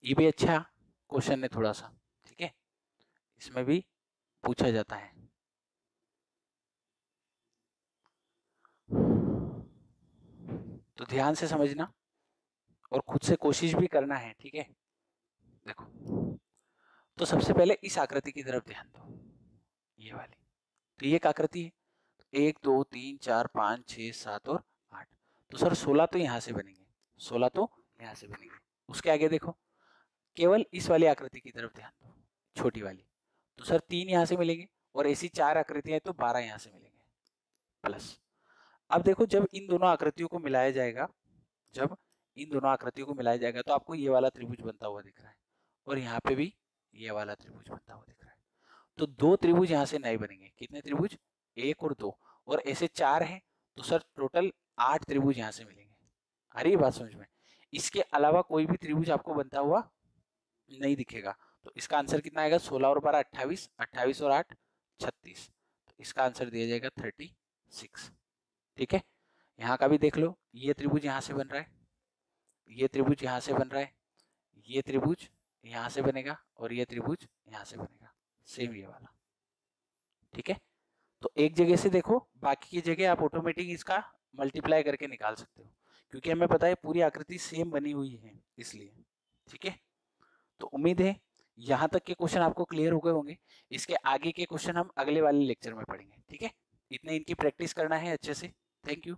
ये भी अच्छा क्वेश्चन है थोड़ा सा। ठीक है, इसमें भी पूछा जाता है। तो ध्यान से समझना और खुद से कोशिश भी करना है। ठीक है, देखो तो सबसे पहले इस आकृति की तरफ ध्यान दो, ये वाली, तो ये एक आकृति है, 1 2 3 4 5 6 7 और 8, तो सर 16 तो यहाँ से बनेंगे, 16 तो यहाँ से बनेंगे। उसके आगे देखो केवल इस वाली आकृति की तरफ ध्यान दो, छोटी वाली, तो सर 3 यहाँ से मिलेंगे, और ऐसी 4 आकृतियां तो 12 यहाँ से मिलेंगे प्लस। अब देखो जब इन दोनों आकृतियों को मिलाया जाएगा, जब इन दोनों आकृतियों को मिलाया जाएगा तो आपको ये वाला त्रिभुज बनता हुआ दिख रहा है, और यहाँ पे भी ये वाला त्रिभुज बनता हुआ दिख रहा है। तो 2 त्रिभुज यहाँ से नए बनेंगे। कितने त्रिभुज, 1 और 2, और ऐसे 4 हैं, तो सर टोटल 8 त्रिभुज यहाँ से मिलेंगे। आ रही है बात समझ में? इसके अलावा कोई भी त्रिभुज आपको बनता हुआ नहीं दिखेगा। तो इसका आंसर कितना आएगा, 16 और 12 28, 28 और 8 36, तो इसका आंसर दिया जाएगा 36। ठीक है, यहाँ का भी देख लो, ये त्रिभुज यहाँ से बन रहा है, ये त्रिभुज यहाँ से बन रहा है, ये त्रिभुज यहाँ से बनेगा, और ये त्रिभुज यहाँ से बनेगा। सेम ये वाला। ठीक है, तो एक जगह से देखो, बाकी की जगह आप ऑटोमेटिक इसका मल्टीप्लाई करके निकाल सकते हो, क्योंकि हमें पता है पूरी आकृति सेम बनी हुई है इसलिए। ठीक है, तो उम्मीद है यहाँ तक के क्वेश्चन आपको क्लियर हो गए होंगे। इसके आगे के क्वेश्चन हम अगले वाले लेक्चर में पढ़ेंगे। ठीक है, इतने इनकी प्रैक्टिस करना है अच्छे से। Thank you.